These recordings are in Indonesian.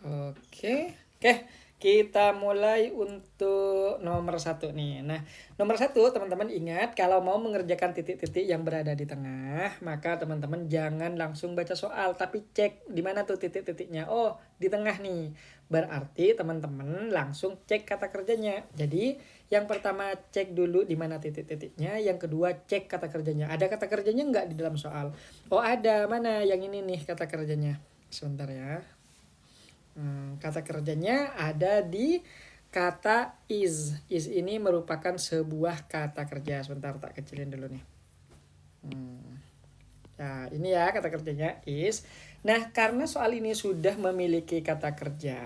Oke, oke, kita mulai untuk nomor satu nih. Nah, nomor satu teman-teman ingat kalau mau mengerjakan titik-titik yang berada di tengah, maka teman-teman jangan langsung baca soal, tapi cek di mana tuh titik-titiknya. Oh, di tengah nih. Berarti teman-teman langsung cek kata kerjanya. Jadi, yang pertama cek dulu di mana titik-titiknya, yang kedua cek kata kerjanya. Ada kata kerjanya nggak di dalam soal? Oh, ada. Mana yang ini nih kata kerjanya? Sebentar ya. Kata kerjanya ada di kata is. Is ini merupakan sebuah kata kerja. Sebentar tak kecilin dulu nih. Nah, ini ya kata kerjanya is. Nah, karena soal ini sudah memiliki kata kerja,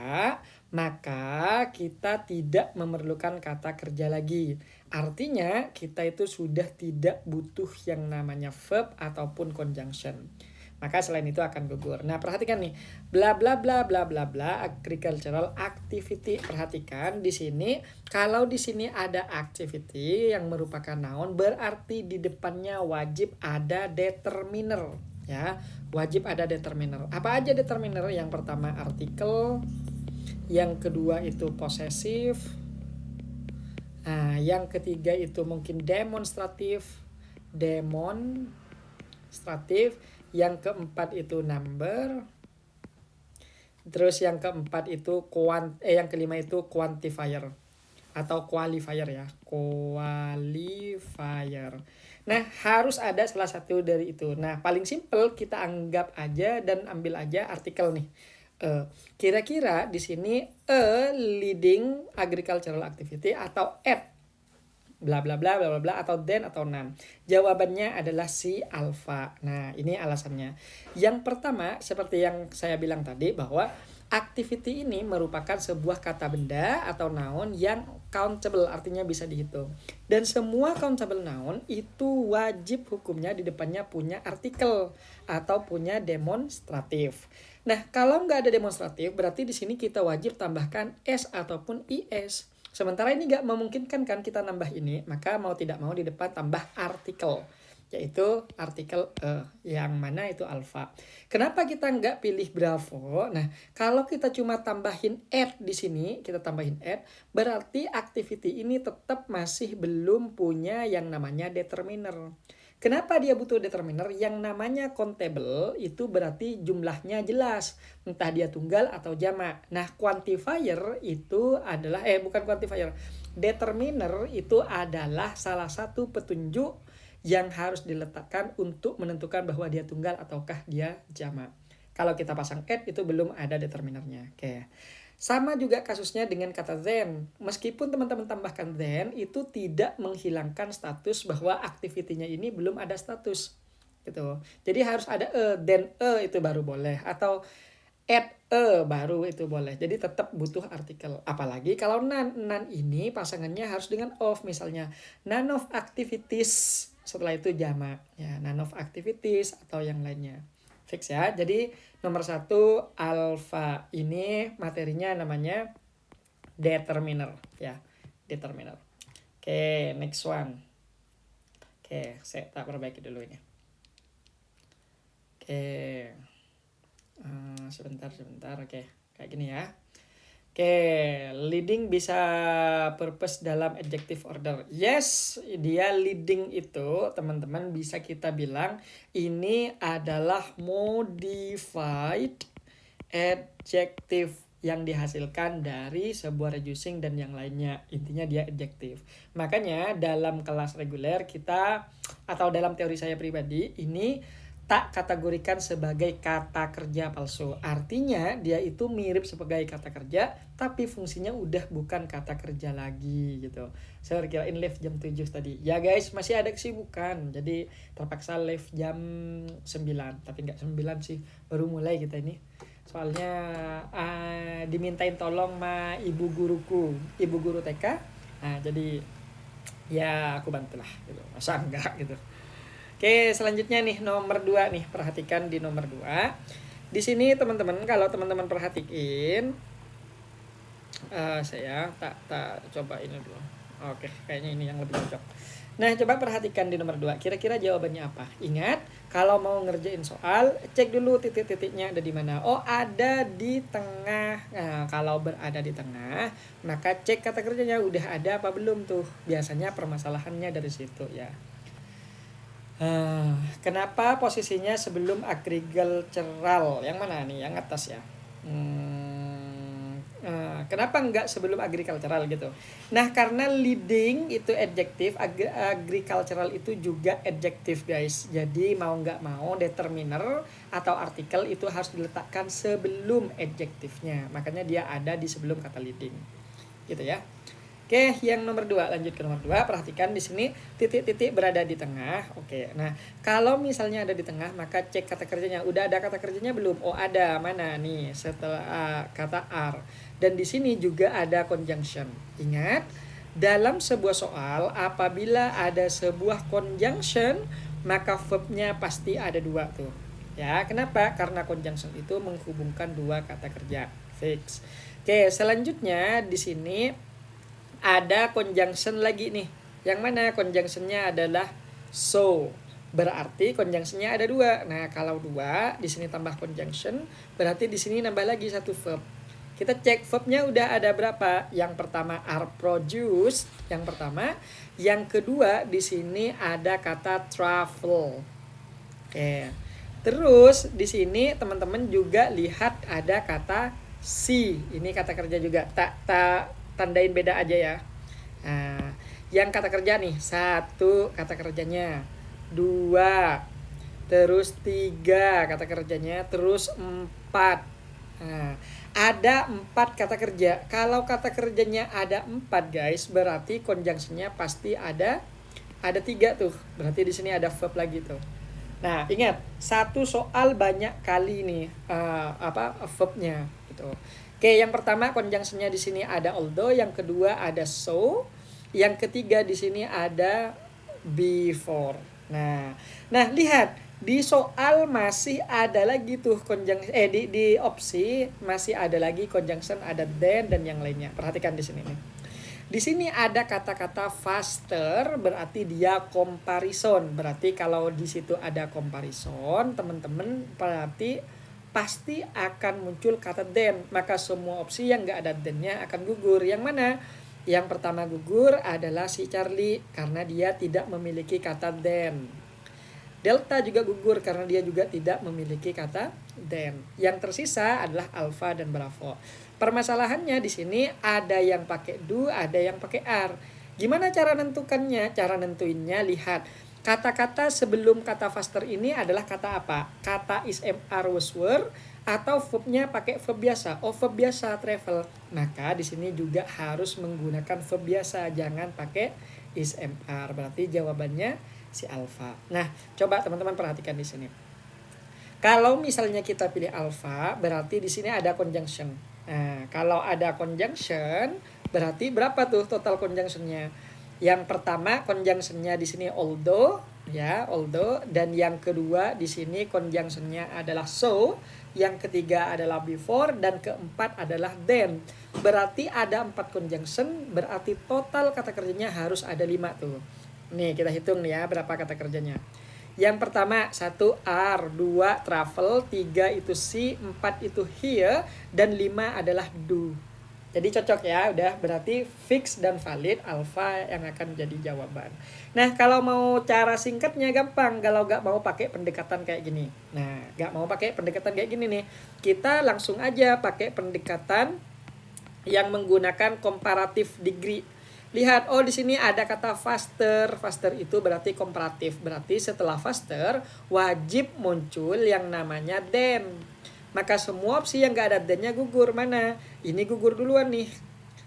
maka kita tidak memerlukan kata kerja lagi. Artinya, kita itu sudah tidak butuh yang namanya verb ataupun conjunction. Maka selain itu akan gugur. Nah, perhatikan nih. Bla bla bla bla bla bla agricultural activity. Perhatikan di sini kalau di sini ada activity yang merupakan noun berarti di depannya wajib ada determiner ya. Wajib ada determiner. Apa aja determiner? Yang pertama artikel, yang kedua itu possessive. Nah, yang ketiga itu mungkin demonstratif, yang keempat itu number, terus yang keempat itu yang kelima itu quantifier atau qualifier ya, qualifier. Nah, harus ada salah satu dari itu. Nah, paling simple kita anggap aja dan ambil aja artikel nih. Kira-kira di sini a leading agricultural activity atau at bla bla bla bla bla bla atau then atau none. Jawabannya adalah si alpha. Nah, ini alasannya. Yang pertama, seperti yang saya bilang tadi bahwa activity ini merupakan sebuah kata benda atau noun yang countable, artinya bisa dihitung. Dan semua countable noun itu wajib hukumnya di depannya punya artikel atau punya demonstratif. Nah, kalau nggak ada demonstratif, berarti di sini kita wajib tambahkan s ataupun is. Sementara ini nggak memungkinkan kan kita nambah ini, maka mau tidak mau di depan tambah artikel, yaitu artikel yang mana itu alpha. Kenapa kita nggak pilih bravo? Nah, kalau kita cuma tambahin at di sini, kita tambahin at, berarti activity ini tetap masih belum punya yang namanya determiner. Kenapa dia butuh determiner? Yang namanya countable itu berarti jumlahnya jelas, entah dia tunggal atau jamak. Nah, quantifier itu adalah bukan quantifier. Determiner itu adalah salah satu petunjuk yang harus diletakkan untuk menentukan bahwa dia tunggal ataukah dia jamak. Kalau kita pasang at itu belum ada determinernya. Oke. Sama juga kasusnya dengan kata then. Meskipun teman-teman tambahkan then, itu tidak menghilangkan status bahwa aktivitinya ini belum ada status. Gitu. Jadi harus ada then itu baru boleh. Atau add baru itu boleh. Jadi tetap butuh artikel. Apalagi kalau none ini pasangannya harus dengan of. Misalnya none of activities. Setelah itu jamak. Ya, none of activities atau yang lainnya. Fix ya. Jadi nomor satu alpha ini materinya namanya determiner ya, determiner. Oke, next one. Oke, saya tak perbaiki dulu ini. Oke, sebentar. Oke, kayak gini ya. Oke, leading bisa purpose dalam adjective order. Yes, dia leading itu teman-teman bisa kita bilang ini adalah modified adjective yang dihasilkan dari sebuah reducing dan yang lainnya. Intinya dia adjective. Makanya dalam kelas reguler kita atau dalam teori saya pribadi ini tak kategorikan sebagai kata kerja palsu. Artinya dia itu mirip sebagai kata kerja tapi fungsinya udah bukan kata kerja lagi gitu. Saya kirain live jam 7 tadi. Ya guys, masih ada kesibukan. Jadi terpaksa live jam 9. Tapi nggak 9 sih, baru mulai kita ini. Soalnya dimintain tolong sama ibu guru TK. Nah, jadi ya aku bantulah gitu. Masa enggak gitu. Oke, selanjutnya nih nomor 2 nih. Perhatikan di nomor 2. Di sini teman-teman, kalau teman-teman perhatiin saya tak coba ini dulu. Oke, kayaknya ini yang lebih cocok. Nah, coba perhatikan di nomor 2. Kira-kira jawabannya apa? Ingat, Kalau mau ngerjain soal, cek dulu titik-titiknya ada di mana. Oh, ada di tengah. Nah, kalau berada di tengah, maka cek kata kerjanya udah ada apa belum tuh. Biasanya permasalahannya dari situ ya. Kenapa posisinya sebelum agricultural? Yang mana nih? Yang atas ya. Kenapa enggak sebelum agricultural gitu? Nah, karena leading itu adjektif, agricultural itu juga adjektif guys. Jadi mau nggak mau determiner atau artikel itu harus diletakkan sebelum adjektifnya. Makanya dia ada di sebelum kata leading, gitu ya. Oke, yang nomor 2, lanjut ke nomor 2. Perhatikan di sini titik-titik berada di tengah. Oke, nah kalau misalnya ada di tengah, maka cek kata kerjanya. Udah ada kata kerjanya belum? Oh, ada. Mana nih? Setelah kata are. Dan di sini juga ada conjunction. Ingat, dalam sebuah soal, apabila ada sebuah conjunction, maka verbnya pasti ada 2 tuh. Ya, kenapa? Karena conjunction itu menghubungkan 2 kata kerja. Fix. Oke, selanjutnya di sini ada conjunction lagi nih. Yang mana conjunctionnya adalah so. Berarti conjunctionnya ada 2. Nah, kalau 2 di sini tambah conjunction, berarti di sini nambah lagi 1 verb. Kita cek verbnya udah ada berapa. Yang pertama are produced, yang pertama. Yang kedua di sini ada kata travel. Oke. Terus di sini teman-teman juga lihat ada kata see. Ini kata kerja juga. Tak tandain beda aja ya. Nah, yang kata kerja nih, 1 kata kerjanya, 2, terus 3 kata kerjanya, terus 4. Nah, ada 4 kata kerja. Kalau kata kerjanya ada 4 guys, berarti conjunctionnya pasti ada 3 tuh. Berarti di sini ada verb lagi tuh. Nah, ingat, satu soal banyak kali nih verbnya gitu. Oke, yang pertama conjunctionnya di sini ada although, yang kedua ada so, yang ketiga di sini ada before. Nah, lihat di soal masih ada lagi tuh conjunction di opsi masih ada lagi conjunction, ada then dan yang lainnya. Perhatikan di sini nih. Di sini ada kata-kata faster, berarti dia comparison. Berarti kalau di situ ada comparison, teman-teman berarti pasti akan muncul kata then. Maka semua opsi yang nggak ada then-nya akan gugur. Yang mana? Yang pertama gugur adalah si Charlie karena dia tidak memiliki kata then. Delta juga gugur karena dia juga tidak memiliki kata then. Yang tersisa adalah Alpha dan Bravo. Permasalahannya di sini ada yang pakai do, ada yang pakai are. Gimana cara nentukannya? Cara nentuinnya lihat. Kata-kata sebelum kata faster ini adalah kata apa? Kata is, am, are, was, were, atau verbnya pakai verb biasa. Oh, verb biasa travel. Maka di sini juga harus menggunakan verb biasa, jangan pakai is, am, are. Berarti jawabannya si alpha. Nah, coba teman-teman perhatikan di sini. Kalau misalnya kita pilih alpha, berarti di sini ada conjunction. Nah, kalau ada conjunction, berarti berapa tuh total conjunctionnya? Yang pertama conjunctionnya di sini although, ya although, dan yang kedua di sini conjunctionnya adalah so, yang ketiga adalah before, dan keempat adalah then. Berarti ada 4 conjunction, berarti total kata kerjanya harus ada 5 tuh. Nih kita hitung nih ya berapa kata kerjanya. Yang pertama 1 are, 2 travel, 3 itu see, 4 itu hear, dan 5 adalah do. Jadi cocok ya, udah berarti fix dan valid alpha yang akan jadi jawaban. Nah, kalau mau cara singkatnya gampang, kalau nggak mau pakai pendekatan kayak gini. Nah, nggak mau pakai pendekatan kayak gini nih, kita langsung aja pakai pendekatan yang menggunakan comparative degree. Lihat, oh di sini ada kata faster. Faster itu berarti komparatif. Berarti setelah faster wajib muncul yang namanya then. Maka semua opsi yang gak ada then-nya gugur. Mana? Ini gugur duluan nih.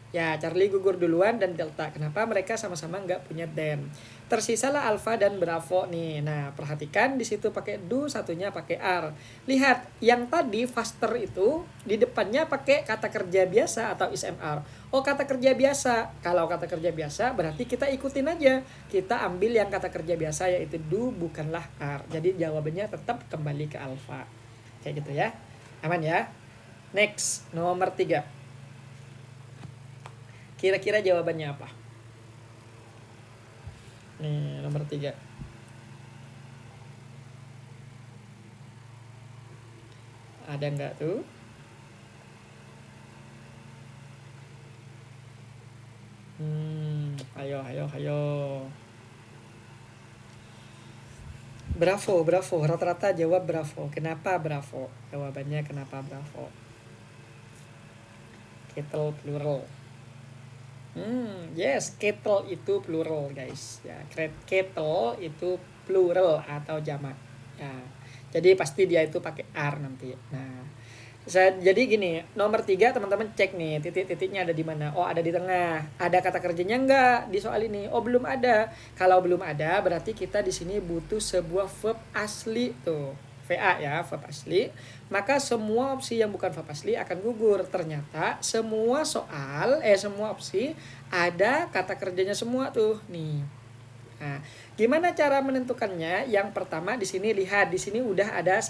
Ya, Charlie gugur duluan dan Delta. Kenapa? Mereka sama-sama nggak punya then. Tersisalah Alpha dan Bravo nih. Nah, perhatikan di situ pakai do, satunya pakai are. Lihat, yang tadi faster itu di depannya pakai kata kerja biasa atau is, am, are. Oh, kata kerja biasa. Kalau kata kerja biasa berarti kita ikutin aja. Kita ambil yang kata kerja biasa yaitu do, bukanlah are. Jadi jawabannya tetap kembali ke Alpha. Kayak gitu ya. Aman ya? Next, nomor 3. Kira-kira jawabannya apa? Nih, nomor 3. Ada nggak tuh? Ayo, ayo, ayo. Bravo, bravo. Rata-rata jawab bravo. Kenapa bravo? Jawabannya kenapa bravo? Kettle plural. Yes, kettle itu plural guys. Ya, kettle itu plural atau jamak. Ya, jadi pasti dia itu pakai R nanti. Nah, jadi gini, nomor 3 teman-teman cek nih titik-titiknya ada di mana. Oh, ada di tengah. Ada kata kerjanya enggak di soal ini? Oh, belum ada. Kalau belum ada berarti kita di sini butuh sebuah verb asli tuh. VA ya, verb asli. Maka semua opsi yang bukan verb asli akan gugur. Ternyata semua semua opsi ada kata kerjanya semua tuh. Nih. Nah, gimana cara menentukannya? Yang pertama di sini lihat, di sini udah ada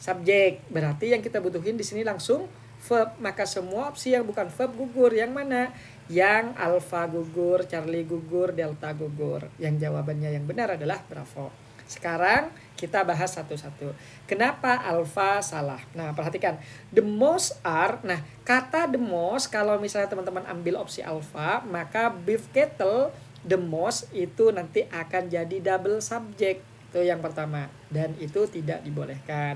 subjek. Berarti yang kita butuhin di sini langsung verb. Maka semua opsi yang bukan verb gugur. Yang mana? Yang alfa gugur, Charlie gugur, delta gugur. Yang jawabannya yang benar adalah bravo. Sekarang kita bahas satu-satu. Kenapa alfa salah? Nah, perhatikan. The most are. Nah, kata the most kalau misalnya teman-teman ambil opsi alfa, maka beef kettle the most itu nanti akan jadi double subject. Itu yang pertama. Dan itu tidak dibolehkan.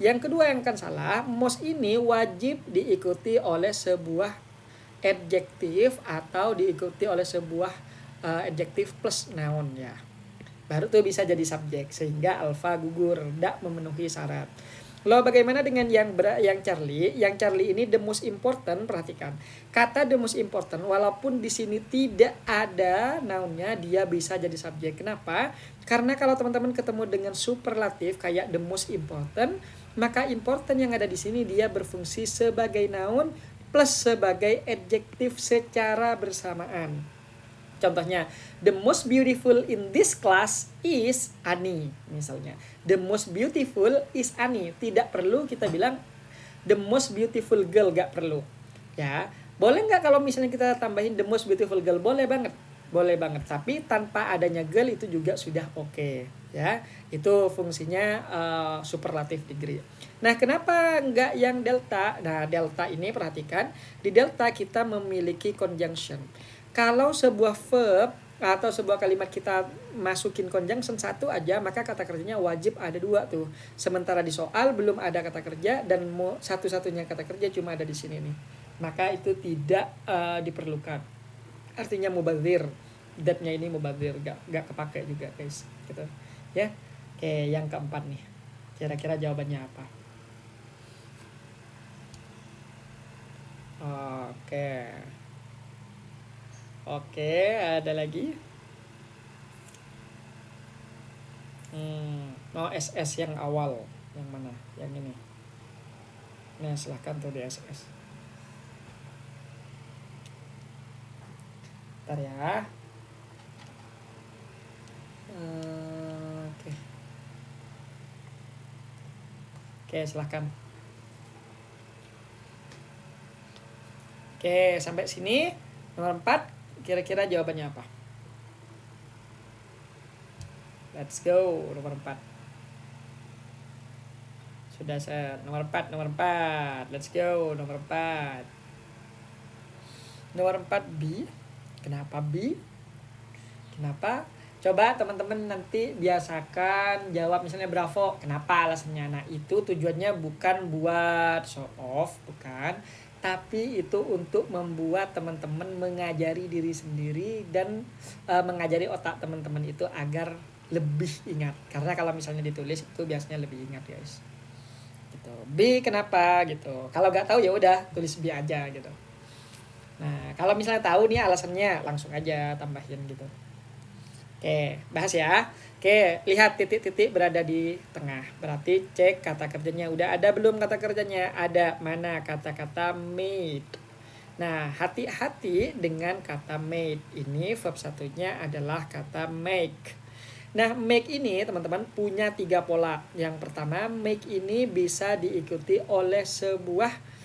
Yang kedua yang akan salah, most ini wajib diikuti oleh sebuah adjektif atau diikuti oleh sebuah adjektif plus noun ya. Baru tuh bisa jadi subjek sehingga alfa gugur, tidak memenuhi syarat. Lalu bagaimana dengan yang Charlie? Yang Charlie ini the most important, perhatikan. Kata the most important walaupun di sini tidak ada nounnya, dia bisa jadi subjek. Kenapa? Karena kalau teman-teman ketemu dengan superlatif kayak the most important, maka important yang ada di sini dia berfungsi sebagai noun plus sebagai adjektif secara bersamaan. Contohnya, the most beautiful in this class is Ani, misalnya. The most beautiful is Ani. Tidak perlu kita bilang the most beautiful girl, gak perlu. Ya, boleh nggak kalau misalnya kita tambahin the most beautiful girl? Boleh banget. Boleh banget. Tapi tanpa adanya girl itu juga sudah oke. Ya, itu fungsinya superlative degree. Nah, kenapa nggak yang delta? Nah, delta ini perhatikan. Di delta kita memiliki conjunction. Kalau sebuah verb atau sebuah kalimat kita masukin conjunction satu aja, maka kata kerjanya wajib ada 2 tuh. Sementara di soal belum ada kata kerja dan satu-satunya kata kerja cuma ada di sini nih. Maka itu tidak diperlukan. Artinya mubazir. That-nya ini mubazir, gak kepake juga guys. Gitu. Ya. Oke, yang keempat nih. Kira-kira jawabannya apa? Oke, ada lagi. Mau SS yang awal. Yang mana? Yang ini. Nah, silahkan tuh di SS. Bentar ya. Oke. Oke, silahkan. Oke, sampai sini. Nomor 4. Kira-kira jawabannya apa? Let's go, nomor 4. Sudah set. Nomor 4. Let's go, nomor 4. Nomor 4 B. Kenapa B? Kenapa? Coba teman-teman nanti biasakan jawab misalnya bravo. Kenapa alasannya? Nah, itu tujuannya bukan buat show off, bukan. Tapi itu untuk membuat teman-teman mengajari diri sendiri dan mengajari otak teman-teman itu agar lebih ingat. Karena kalau misalnya ditulis itu biasanya lebih ingat guys. Gitu. B kenapa gitu. Kalau nggak tahu ya udah tulis B aja gitu. Nah, kalau misalnya tahu nih alasannya langsung aja tambahin gitu. Oke, bahas ya. Oke, lihat titik-titik berada di tengah. Berarti cek kata kerjanya. Udah ada belum kata kerjanya? Ada. Mana kata-kata made? Nah, hati-hati dengan kata made. Ini verb satunya adalah kata make. Nah, make ini teman-teman punya 3 pola. Yang pertama, make ini bisa diikuti oleh sebuah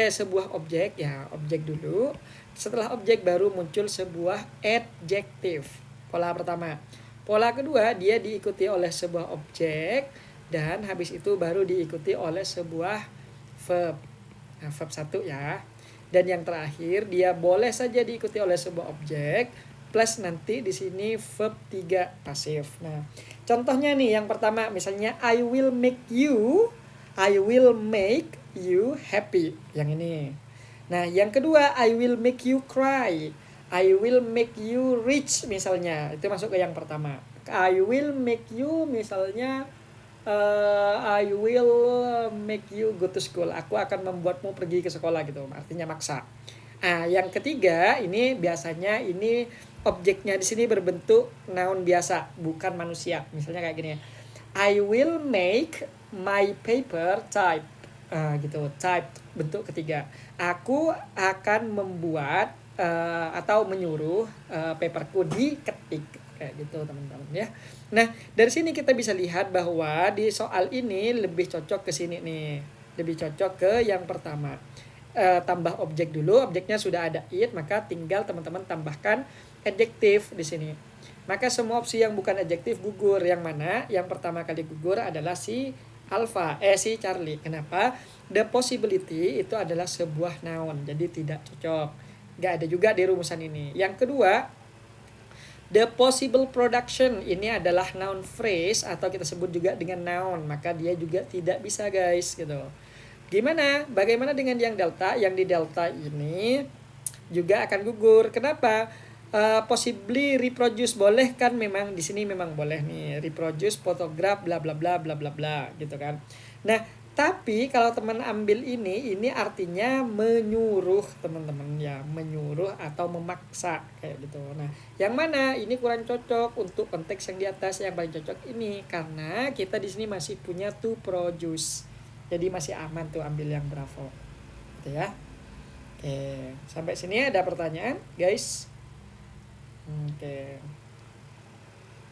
sebuah objek ya, objek dulu. Setelah objek baru muncul sebuah adjektif. Pola pertama. Pola kedua dia diikuti oleh sebuah objek dan habis itu baru diikuti oleh sebuah verb. Nah, verb 1 ya. Dan yang terakhir dia boleh saja diikuti oleh sebuah objek plus nanti di sini verb 3 pasif. Nah, contohnya nih yang pertama misalnya I will make you happy. Yang ini. Nah, yang kedua I will make you cry. I will make you rich misalnya. Itu masuk ke yang pertama. I will make you misalnya I will make you go to school. Aku akan membuatmu pergi ke sekolah gitu. Artinya maksa. Nah, yang ketiga ini biasanya ini objeknya di sini berbentuk noun biasa, bukan manusia. Misalnya kayak gini. I will make my paper type. Gitu, type bentuk ketiga. Aku akan membuat atau menyuruh paperku diketik kayak gitu teman-teman ya. Nah, dari sini kita bisa lihat bahwa di soal ini lebih cocok ke sini nih. Lebih cocok ke yang pertama. Tambah objek dulu, objeknya sudah ada it, maka tinggal teman-teman tambahkan adjektif di sini. Maka semua opsi yang bukan adjektif gugur. Yang mana? Yang pertama kali gugur adalah si Charlie. Kenapa? The possibility itu adalah sebuah noun, jadi tidak cocok. Nggak ada juga di rumusan ini. Yang kedua, the possible production ini adalah noun phrase atau kita sebut juga dengan noun, maka dia juga tidak bisa guys gitu. Gimana? Bagaimana dengan yang delta? Yang di delta ini juga akan gugur. Kenapa? Possibly reproduce boleh kan, memang di sini memang boleh nih reproduce photograph bla bla bla bla bla bla gitu kan. Nah, tapi kalau teman ambil ini artinya menyuruh teman-teman ya, menyuruh atau memaksa kayak gitu. Nah, yang mana ini kurang cocok untuk konteks yang di atas. Yang paling cocok ini karena kita di sini masih punya to produce. Jadi masih aman tuh ambil yang bravo. Gitu ya. Oke, sampai sini ada pertanyaan, guys? Oke.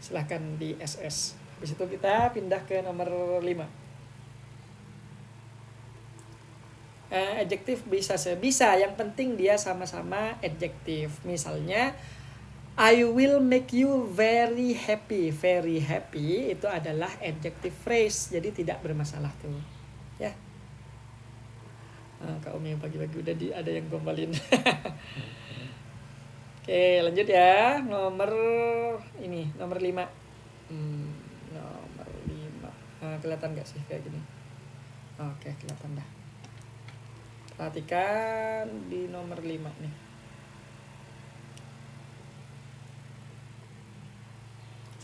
Silahkan di SS. Habis itu kita pindah ke nomor 5. Adjektif bisa, yang penting dia sama-sama adjektif. Misalnya I will make you very happy. Very happy itu adalah adjective phrase, jadi tidak bermasalah tuh. Ya. Kak Umi pagi-pagi udah ada yang gombalin. Oke, lanjut ya. Nomor 5. Nomor 5. Kelihatan gak sih kayak gini? Oke, kelihatan dah. Perhatikan di nomor 5 nih.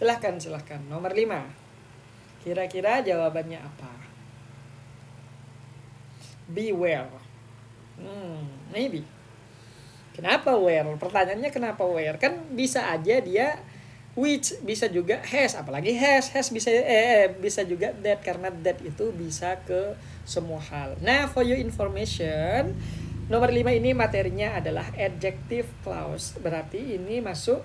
Silahkan. Nomor 5. Kira-kira jawabannya apa? Beware. Maybe. Kenapa where? Pertanyaannya kenapa where? Kan bisa aja dia which, bisa juga has, apalagi has bisa juga that, karena that itu bisa ke semua hal. Nah, for your information, nomor 5 ini materinya adalah adjective clause. Berarti ini masuk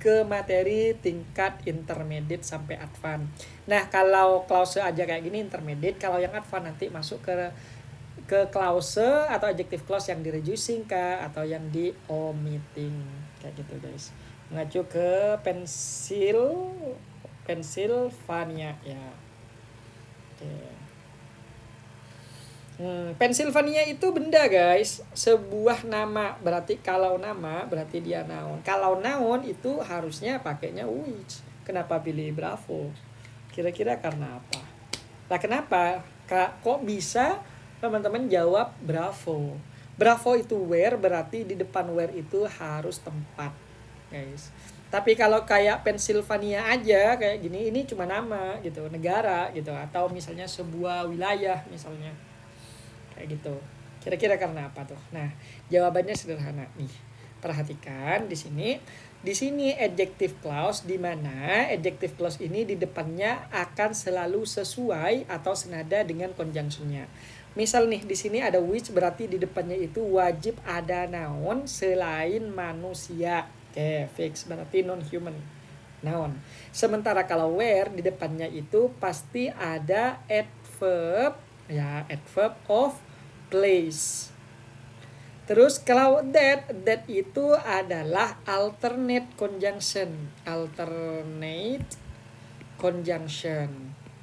ke materi tingkat intermediate sampai advance. Nah, kalau clause aja kayak gini intermediate, kalau yang advance nanti masuk ke clause atau adjective clause yang di reducing kah atau yang di omitting kayak gitu guys. Mengacu ke Pennsylvania ya. Oke. Pennsylvania itu benda guys, sebuah nama. Berarti kalau nama berarti dia noun. Kalau noun itu harusnya pakainya which. Kenapa pilih bravo? Kira-kira karena apa? Lah kenapa? Kok bisa teman-teman jawab bravo? Bravo itu where, berarti di depan where itu harus tempat, guys. Tapi kalau kayak Pennsylvania aja kayak gini, ini cuma nama gitu, negara gitu, atau misalnya sebuah wilayah misalnya. Kayak gitu. Kira-kira karena apa tuh? Nah, jawabannya sederhana nih. Perhatikan di sini. Di sini adjective clause, di mana adjective clause ini di depannya akan selalu sesuai atau senada dengan conjunction-nya. Misal nih di sini ada which, berarti di depannya itu wajib ada noun selain manusia. Oke, fix, berarti non-human noun. Sementara kalau where di depannya itu pasti ada adverb ya, adverb of place. Terus kalau that itu adalah alternate conjunction.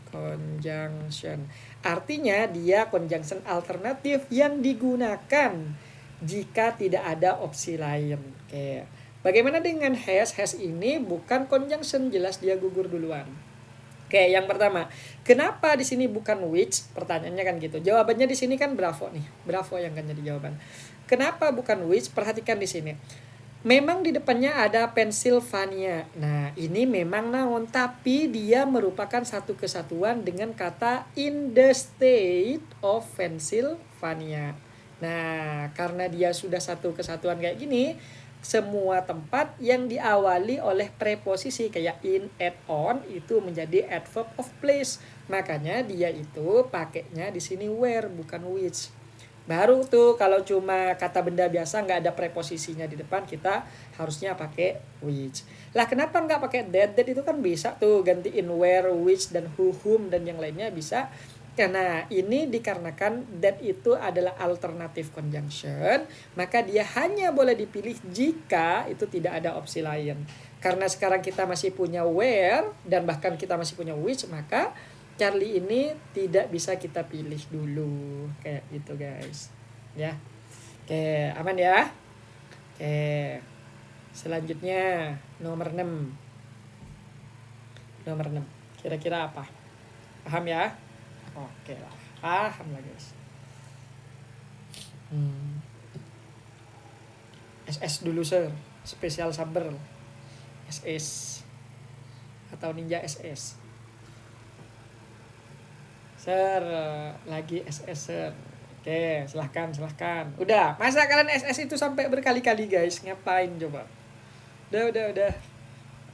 Conjunction. Artinya dia conjunction alternatif yang digunakan jika tidak ada opsi lain. Oke. Bagaimana dengan has? Has ini bukan conjunction, jelas dia gugur duluan. Oke, yang pertama, kenapa di sini bukan which? Pertanyaannya kan gitu. Jawabannya di sini kan bravo nih. Bravo yang kan jadi jawaban. Kenapa bukan which? Perhatikan di sini. Memang di depannya ada Pennsylvania. Nah, ini memang noun, tapi dia merupakan satu kesatuan dengan kata in the state of Pennsylvania. Nah, karena dia sudah satu kesatuan kayak gini, semua tempat yang diawali oleh preposisi kayak in, at, on itu menjadi adverb of place. Makanya dia itu pakainya di sini where, bukan which. Baru tuh kalau cuma kata benda biasa nggak ada preposisinya di depan, kita harusnya pakai which. Lah kenapa nggak pakai that? That itu kan bisa tuh gantiin where, which, dan who, whom, dan yang lainnya bisa. Karena ini dikarenakan that itu adalah alternative conjunction, maka dia hanya boleh dipilih jika itu tidak ada opsi lain. Karena sekarang kita masih punya where dan bahkan kita masih punya which, maka Charlie ini tidak bisa kita pilih dulu. Kayak gitu guys. Ya. Oke, aman ya? Oke. Selanjutnya nomor 6. Nomor 6. Kira-kira apa? Paham ya? Oke lah. Paham lah guys. SS dulu sir. Special Saber. SS. Atau Ninja SS. Sir, lagi SS sir. Oke, silahkan. Udah, masa kalian SS itu sampai berkali-kali guys? Ngapain coba? Udah.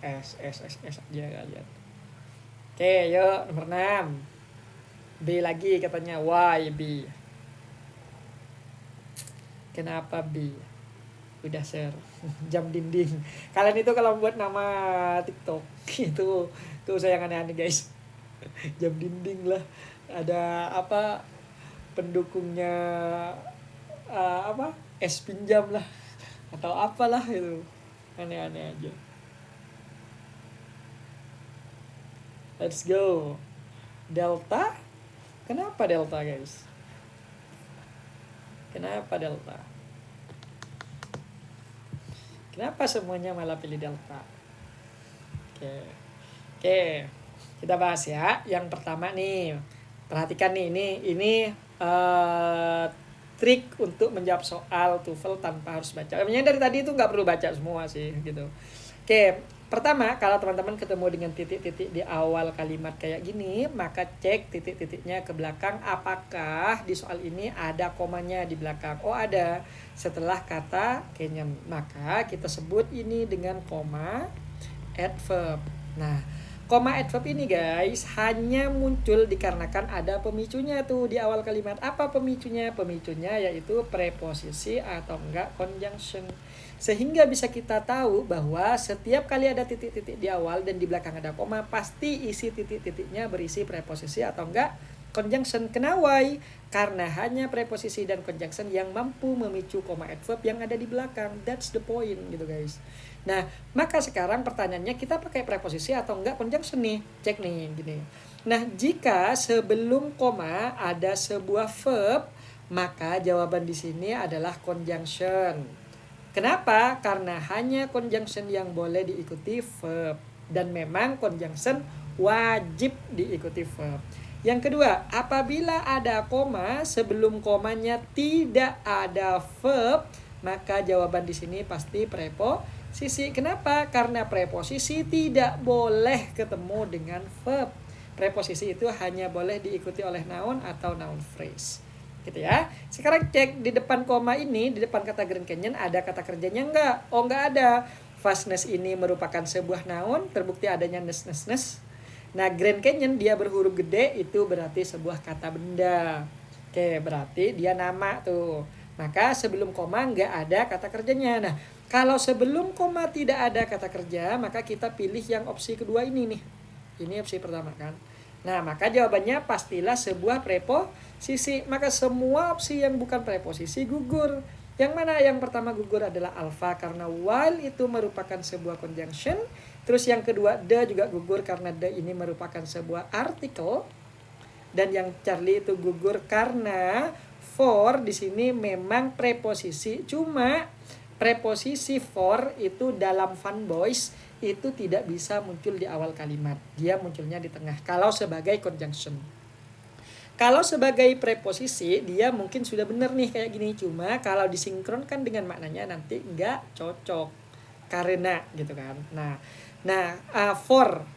SS aja kalian. Oke, yuk nomor 6. B lagi katanya. Why B? Kenapa B? Udah sir. Jam dinding. Kalian itu kalau buat nama TikTok itu saya yang aneh-aneh guys. Jam dinding lah. Ada apa pendukungnya es pinjam lah atau apalah itu, aneh-aneh aja. Let's go. Delta. Kenapa delta guys? Kenapa delta? Kenapa semuanya malah pilih delta? Oke. Kita bahas ya. Yang pertama nih. Perhatikan nih, ini trik untuk menjawab soal TOEFL tanpa harus baca. Sebenarnya dari tadi itu nggak perlu baca semua sih gitu. Oke, pertama kalau teman-teman ketemu dengan titik-titik di awal kalimat kayak gini, maka cek titik-titiknya ke belakang. Apakah di soal ini ada komanya di belakang? Oh ada, setelah kata Kenyan. Maka kita sebut ini dengan koma adverb. Nah, koma adverb ini guys hanya muncul dikarenakan ada pemicunya tuh di awal kalimat. Apa pemicunya? Pemicunya yaitu preposisi atau enggak conjunction. Sehingga bisa kita tahu bahwa setiap kali ada titik-titik di awal dan di belakang ada koma, pasti isi titik-titiknya berisi preposisi atau enggak conjunction. Kenapa? Karena hanya preposisi dan conjunction yang mampu memicu koma adverb yang ada di belakang. That's the point gitu guys. Nah, maka sekarang pertanyaannya kita pakai preposisi atau enggak conjunction nih? Cek nih gini. Nah, jika sebelum koma ada sebuah verb, maka jawaban di sini adalah conjunction. Kenapa? Karena hanya conjunction yang boleh diikuti verb. Dan memang conjunction wajib diikuti verb. Yang kedua, apabila ada koma, sebelum komanya tidak ada verb, maka jawaban di sini pasti preposisi. Kenapa? Karena preposisi tidak boleh ketemu dengan verb. Preposisi itu hanya boleh diikuti oleh noun atau noun phrase. Gitu ya. Sekarang cek di depan koma ini, di depan kata Grand Canyon ada kata kerjanya enggak? Oh, enggak ada. Vastness ini merupakan sebuah noun, terbukti adanya ness. Nah, Grand Canyon dia berhuruf gede, itu berarti sebuah kata benda. Oke, berarti dia nama tuh. Maka sebelum koma nggak ada kata kerjanya. Nah, kalau sebelum koma tidak ada kata kerja, maka kita pilih yang opsi kedua ini nih. Ini opsi pertama kan. Nah, maka jawabannya pastilah sebuah preposisi. Maka semua opsi yang bukan preposisi gugur. Yang mana yang pertama gugur adalah alpha karena while itu merupakan sebuah conjunction. Terus yang kedua the juga gugur karena the ini merupakan sebuah artikel. Dan yang Charlie itu gugur karena for di sini memang preposisi. Cuma preposisi for itu dalam Fun Boys itu tidak bisa muncul di awal kalimat. Dia munculnya di tengah kalau sebagai conjunction. Kalau sebagai preposisi dia mungkin sudah benar nih kayak gini, cuma kalau disinkronkan dengan maknanya nanti nggak cocok karena gitu kan.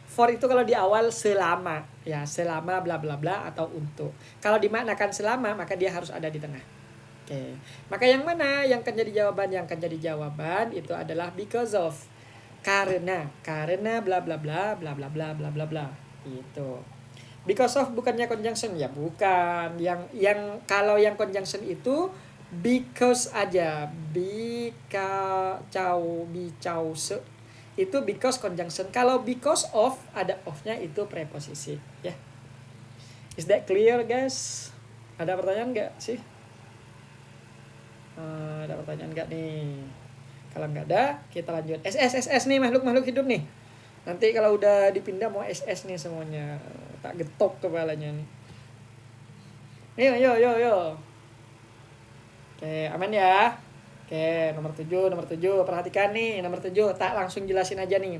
For itu kalau di awal selama ya, selama bla bla bla atau untuk. Kalau dimaknakan selama maka dia harus ada di tengah. Oke. Maka yang mana yang akan jadi jawaban? Yang akan jadi jawaban itu adalah because of. Karena bla bla bla bla bla bla bla bla bla. Itu. Because of bukannya conjunction ya, bukan. Yang kalau yang conjunction itu because aja. Bicause itu because conjunction. Kalau because of ada of-nya itu preposisi ya. Is that clear guys? Ada pertanyaan nggak sih? Ada pertanyaan nggak nih? Kalau nggak ada kita lanjut. SS nih, makhluk hidup nih. Nanti kalau udah dipindah mau SS nih semuanya, tak getok kepalanya nih. Yo. Oke, aman ya. Oke, nomor 7. Perhatikan nih, nomor 7. Tak langsung jelasin aja nih.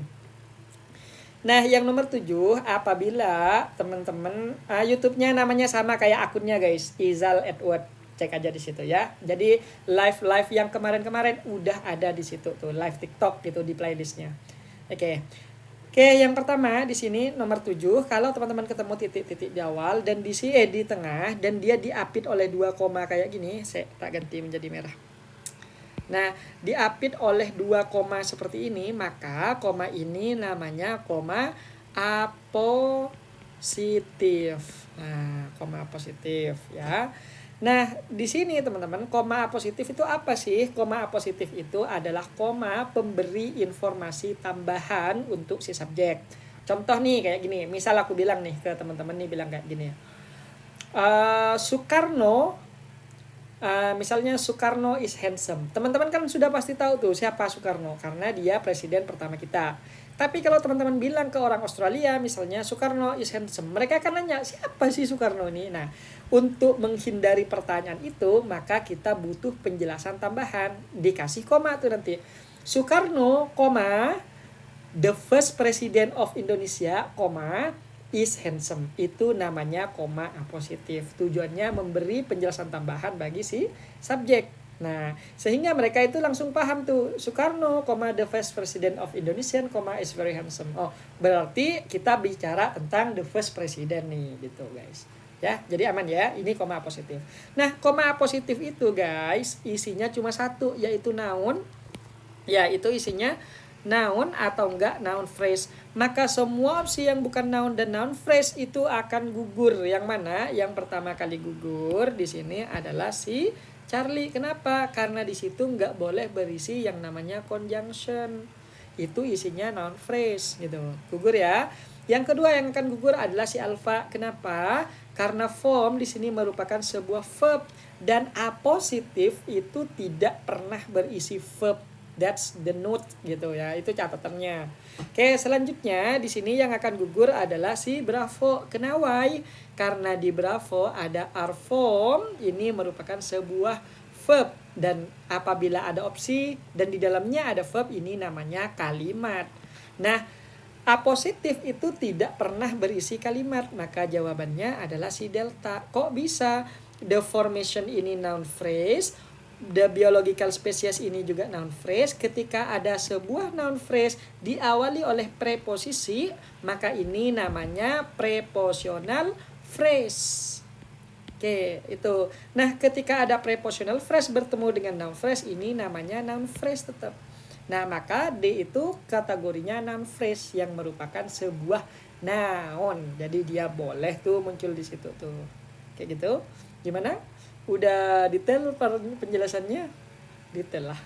Nah, yang nomor 7, apabila teman-teman YouTube-nya namanya sama kayak akunnya guys, Izal Edward. Cek aja di situ ya. Jadi live yang kemarin-kemarin udah ada di situ tuh, live TikTok gitu di playlistnya. Oke, yang pertama di sini nomor 7, kalau teman-teman ketemu titik-titik di awal dan di tengah dan dia diapit oleh 2 koma kayak gini, saya tak ganti menjadi merah. Nah, diapit oleh 2 koma seperti ini, maka koma ini namanya koma apositif. Nah, koma apositif ya. Nah, di sini teman-teman, koma apositif itu apa sih? Koma apositif itu adalah koma pemberi informasi tambahan untuk si subjek. Contoh nih kayak gini, misal aku bilang nih ke teman-teman nih, bilang kayak gini ya. Soekarno, misalnya Soekarno is handsome. Teman-teman kan sudah pasti tahu tuh siapa Soekarno, karena dia presiden pertama kita. Tapi kalau teman-teman bilang ke orang Australia misalnya Soekarno is handsome, mereka akan nanya siapa sih Soekarno ini. Nah, untuk menghindari pertanyaan itu maka kita butuh penjelasan tambahan, dikasih koma tuh nanti. Soekarno, the first president of Indonesia, is handsome. Itu namanya koma apositif. Tujuannya memberi penjelasan tambahan bagi si subjek. Nah, sehingga mereka itu langsung paham tuh, Soekarno, the first president of Indonesia, is very handsome. Oh, berarti kita bicara tentang the first president nih, gitu guys. Ya, jadi aman ya, ini koma apositif. Nah, koma apositif itu guys, isinya cuma satu, yaitu noun. Ya, itu isinya noun atau enggak noun phrase. Maka semua opsi yang bukan noun dan noun phrase itu akan gugur. Yang mana? Yang pertama kali gugur di sini adalah si Charlie. Kenapa? Karena di situ nggak boleh berisi yang namanya conjunction. Itu isinya noun phrase gitu. Gugur ya. Yang kedua yang akan gugur adalah si alpha. Kenapa? Karena form di sini merupakan sebuah verb dan apositif itu tidak pernah berisi verb. That's the note gitu ya. Itu catatannya. Oke, selanjutnya di sini yang akan gugur adalah si Bravo. Kenapa? Karena di Bravo ada are form, ini merupakan sebuah verb dan apabila ada opsi dan di dalamnya ada verb, ini namanya kalimat. Nah, apositif itu tidak pernah berisi kalimat, maka jawabannya adalah si delta. Kok bisa? The formation ini noun phrase, the biological species ini juga noun phrase. Ketika ada sebuah noun phrase diawali oleh preposisi, maka ini namanya prepositional phrase. Oke, itu. Nah, ketika ada prepositional phrase bertemu dengan noun phrase, ini namanya noun phrase tetap. Nah, maka D itu kategorinya noun phrase yang merupakan sebuah noun. Jadi dia boleh tuh muncul di situ tuh. Kayak gitu. Gimana? Udah detail penjelasannya? Detail lah.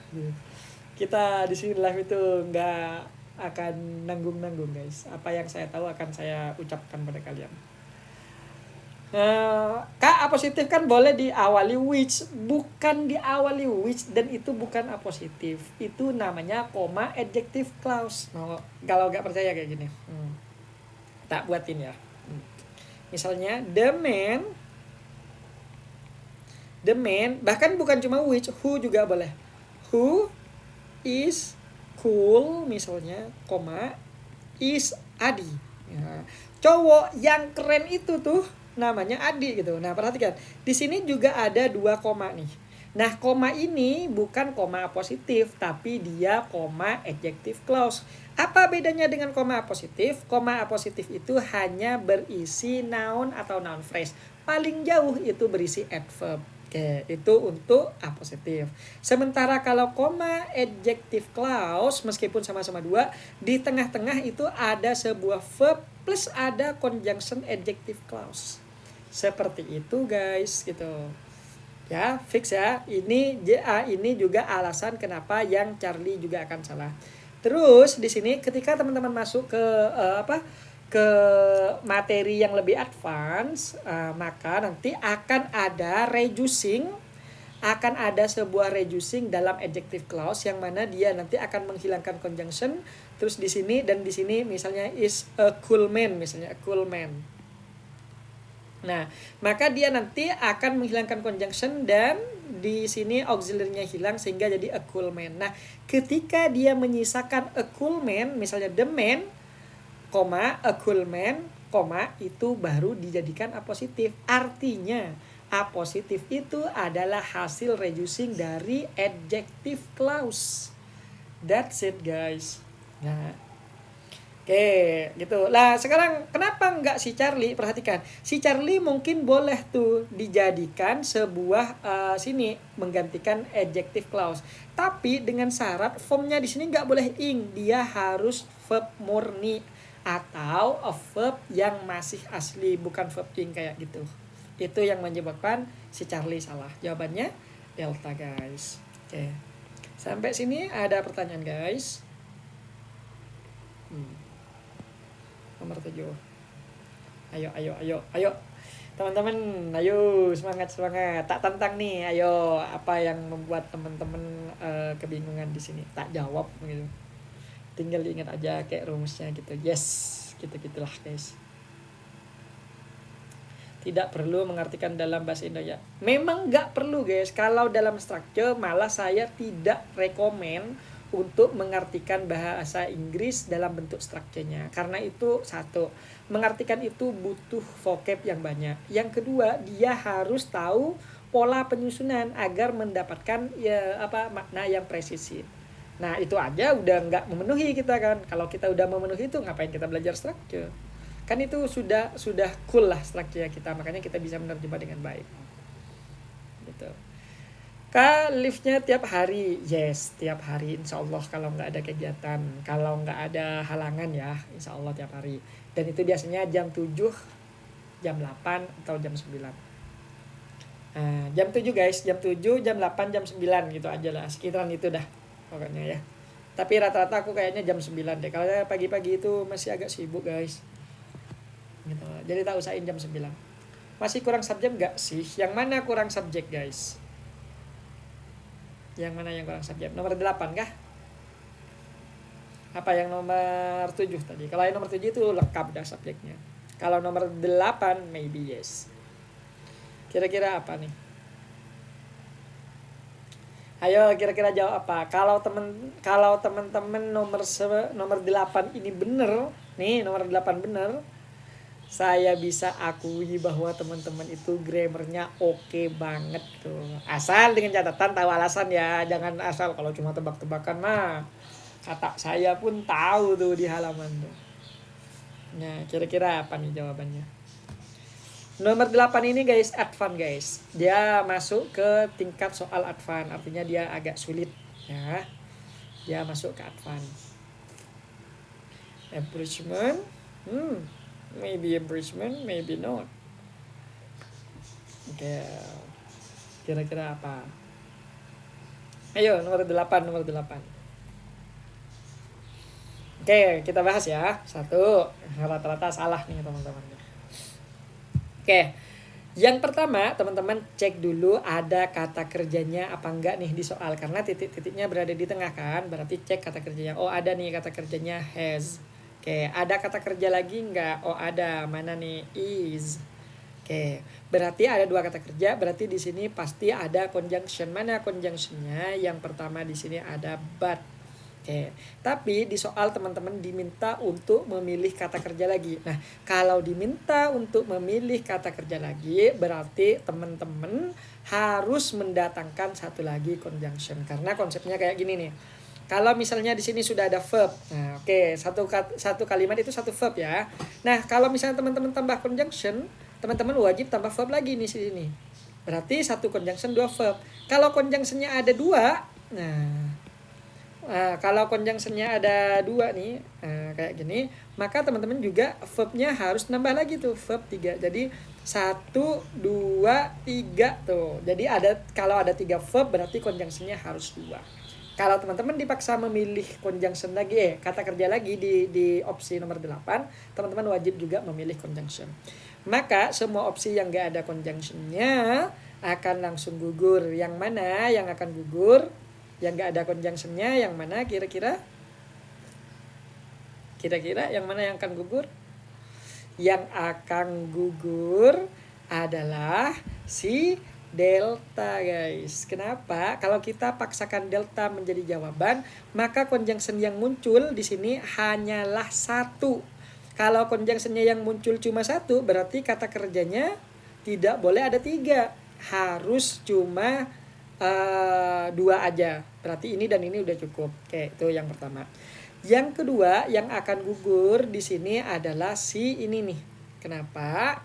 Kita di sini live itu nggak akan nanggung-nanggung guys. Apa yang saya tahu akan saya ucapkan pada kalian. K apositif kan boleh diawali which, bukan diawali which, dan itu bukan apositif. Itu namanya koma adjective clause. Nah, kalau nggak percaya kayak gini, tak buatin ya. Misalnya the man, bahkan bukan cuma which, who juga boleh. Who is cool misalnya, koma is Adi. Ya. Cowok yang keren itu tuh namanya Adi gitu. Nah, perhatikan. Di sini juga ada 2 koma nih. Nah, koma ini bukan koma positif, tapi dia koma adjective clause. Apa bedanya dengan koma positif? Koma positif itu hanya berisi noun atau noun phrase. Paling jauh itu berisi adverb. Oke, itu untuk apositif. Sementara kalau koma adjective clause, meskipun sama-sama 2, di tengah-tengah itu ada sebuah verb plus ada conjunction adjective clause. Seperti itu guys, gitu. Ya, fix ya. Ini juga alasan kenapa yang Charlie juga akan salah. Terus di sini ketika teman-teman masuk ke materi yang lebih advance, maka nanti akan ada sebuah reducing dalam adjective clause yang mana dia nanti akan menghilangkan conjunction. Terus di sini dan di sini misalnya is a cool man, misalnya a cool man. Nah, maka dia nanti akan menghilangkan conjunction dan di sini auxiliary-nya hilang sehingga jadi a cool man. Nah, ketika dia menyisakan a cool man, misalnya the man, a cool man, itu baru dijadikan apositif. Artinya apositif itu adalah hasil reducing dari adjective clause. That's it guys. Nah, oke, gitu. Lah sekarang kenapa nggak si Charlie? Perhatikan, si Charlie mungkin boleh tuh dijadikan sebuah sini menggantikan adjective clause. Tapi dengan syarat formnya di sini nggak boleh ing, dia harus verb murni atau a verb yang masih asli, bukan verb ing kayak gitu. Itu yang menyebabkan si Charlie salah. Jawabannya delta guys. Oke. Sampai sini ada pertanyaan guys. Nomor 7. Ayo. Teman-teman, ayo semangat. Tak tantang nih. Ayo, apa yang membuat teman-teman kebingungan di sini? Tak jawab gitu. Tinggal diingat aja kayak rumusnya gitu. Yes, gitu-gitulah guys. Tidak perlu mengartikan dalam bahasa Indonesia. Memang nggak perlu guys. Kalau dalam structure malah saya tidak rekomen untuk mengartikan bahasa Inggris dalam bentuk strukturnya. Karena itu satu, mengartikan itu butuh vocab yang banyak. Yang kedua, dia harus tahu pola penyusunan agar mendapatkan makna yang presisi. Nah, itu aja udah nggak memenuhi kita kan. Kalau kita udah memenuhi itu, ngapain kita belajar structure? Kan itu sudah cool lah strukturnya kita, makanya kita bisa menerjemah dengan baik. Gitu. Liftnya tiap hari, yes, tiap hari insya Allah kalau nggak ada kegiatan, kalau nggak ada halangan ya, insya Allah tiap hari. Dan itu biasanya jam 7, jam 8, atau jam 9. Nah, jam 7 guys, jam 7, jam 8, jam 9 gitu aja lah, sekitaran itu dah pokoknya ya. Tapi rata-rata aku kayaknya jam 9 deh, kalau pagi-pagi itu masih agak sibuk guys. Gitu. Jadi tak usahain jam 9. Masih kurang subjek nggak sih? Yang mana kurang subjek guys? Yang mana yang kurang subjek? Nomor 8 kah? Apa yang nomor 7 tadi? Kalau yang nomor 7 itu lengkap dah subjeknya. Kalau nomor 8 maybe yes. Kira-kira apa nih? Ayo kira-kira jawab apa? Kalau teman-teman nomor 8 ini bener, nih nomor 8 bener, saya bisa akui bahwa teman-teman itu grammarnya oke banget tuh. Asal dengan catatan tahu alasan ya, jangan asal kalau cuma tebak-tebakan mah. Kata saya pun tahu tuh di halaman tuh. Nah, kira-kira apa nih jawabannya? Nomor 8 ini guys, advance guys. Dia masuk ke tingkat soal advance, artinya dia agak sulit ya. Dia masuk ke advance. Abridgment, maybe abridgment, maybe not. Oke. Kira-kira apa? Ayo nomor 8. Oke, kita bahas ya. 1, rata-rata salah nih teman-teman. Oke, Yang pertama, teman-teman cek dulu ada kata kerjanya apa enggak nih di soal. Karena titik-titiknya berada di tengah kan. Berarti cek kata kerjanya. Oh ada nih kata kerjanya has. Oke, ada kata kerja lagi enggak? Oh ada, mana nih? Is. Oke, berarti ada dua kata kerja. Berarti di sini pasti ada conjunction. Mana conjunctionnya? Yang pertama di sini ada but. Oke, tapi di soal teman-teman diminta untuk memilih kata kerja lagi. Nah, kalau diminta untuk memilih kata kerja lagi, berarti teman-teman harus mendatangkan satu lagi conjunction. Karena konsepnya kayak gini nih. Kalau misalnya di sini sudah ada verb. Nah, oke, satu kalimat itu satu verb ya. Nah, kalau misalnya teman-teman tambah conjunction, teman-teman wajib tambah verb lagi nih sini. Berarti satu conjunction dua verb. Kalau conjunctionnya ada dua, kalau conjunctionnya ada dua nih, kayak gini, maka teman-teman juga verbnya harus nambah lagi tuh, verb 3. Jadi 1, 2, 3 tuh. Jadi kalau ada 3 verb berarti conjunctionnya harus 2. Kalau teman-teman dipaksa memilih conjunction lagi, kata kerja lagi di opsi nomor 8, teman-teman wajib juga memilih conjunction. Maka semua opsi yang gak ada conjunctionnya akan langsung gugur. Yang mana yang akan gugur? Yang gak ada conjunctionnya yang mana kira-kira? Kira-kira yang mana yang akan gugur? Yang akan gugur adalah si delta, guys. Kenapa? Kalau kita paksakan delta menjadi jawaban, maka conjunction yang muncul di sini hanyalah satu. Kalau conjunctionnya yang muncul cuma satu, berarti kata kerjanya tidak boleh ada 3. Harus cuma 2 aja. Berarti ini dan ini udah cukup. Oke, itu yang pertama. Yang kedua yang akan gugur di sini adalah si ini nih. Kenapa?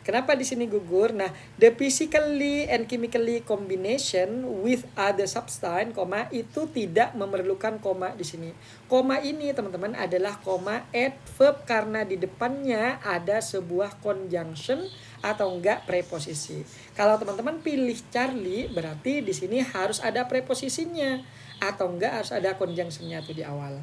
Kenapa di sini gugur? Nah, the physically and chemically combination with other substance, itu tidak memerlukan koma di sini. Koma ini teman-teman adalah koma adverb karena di depannya ada sebuah conjunction atau enggak preposisi. Kalau teman-teman pilih Charlie, berarti di sini harus ada preposisinya atau enggak harus ada conjunctionnya tuh di awal.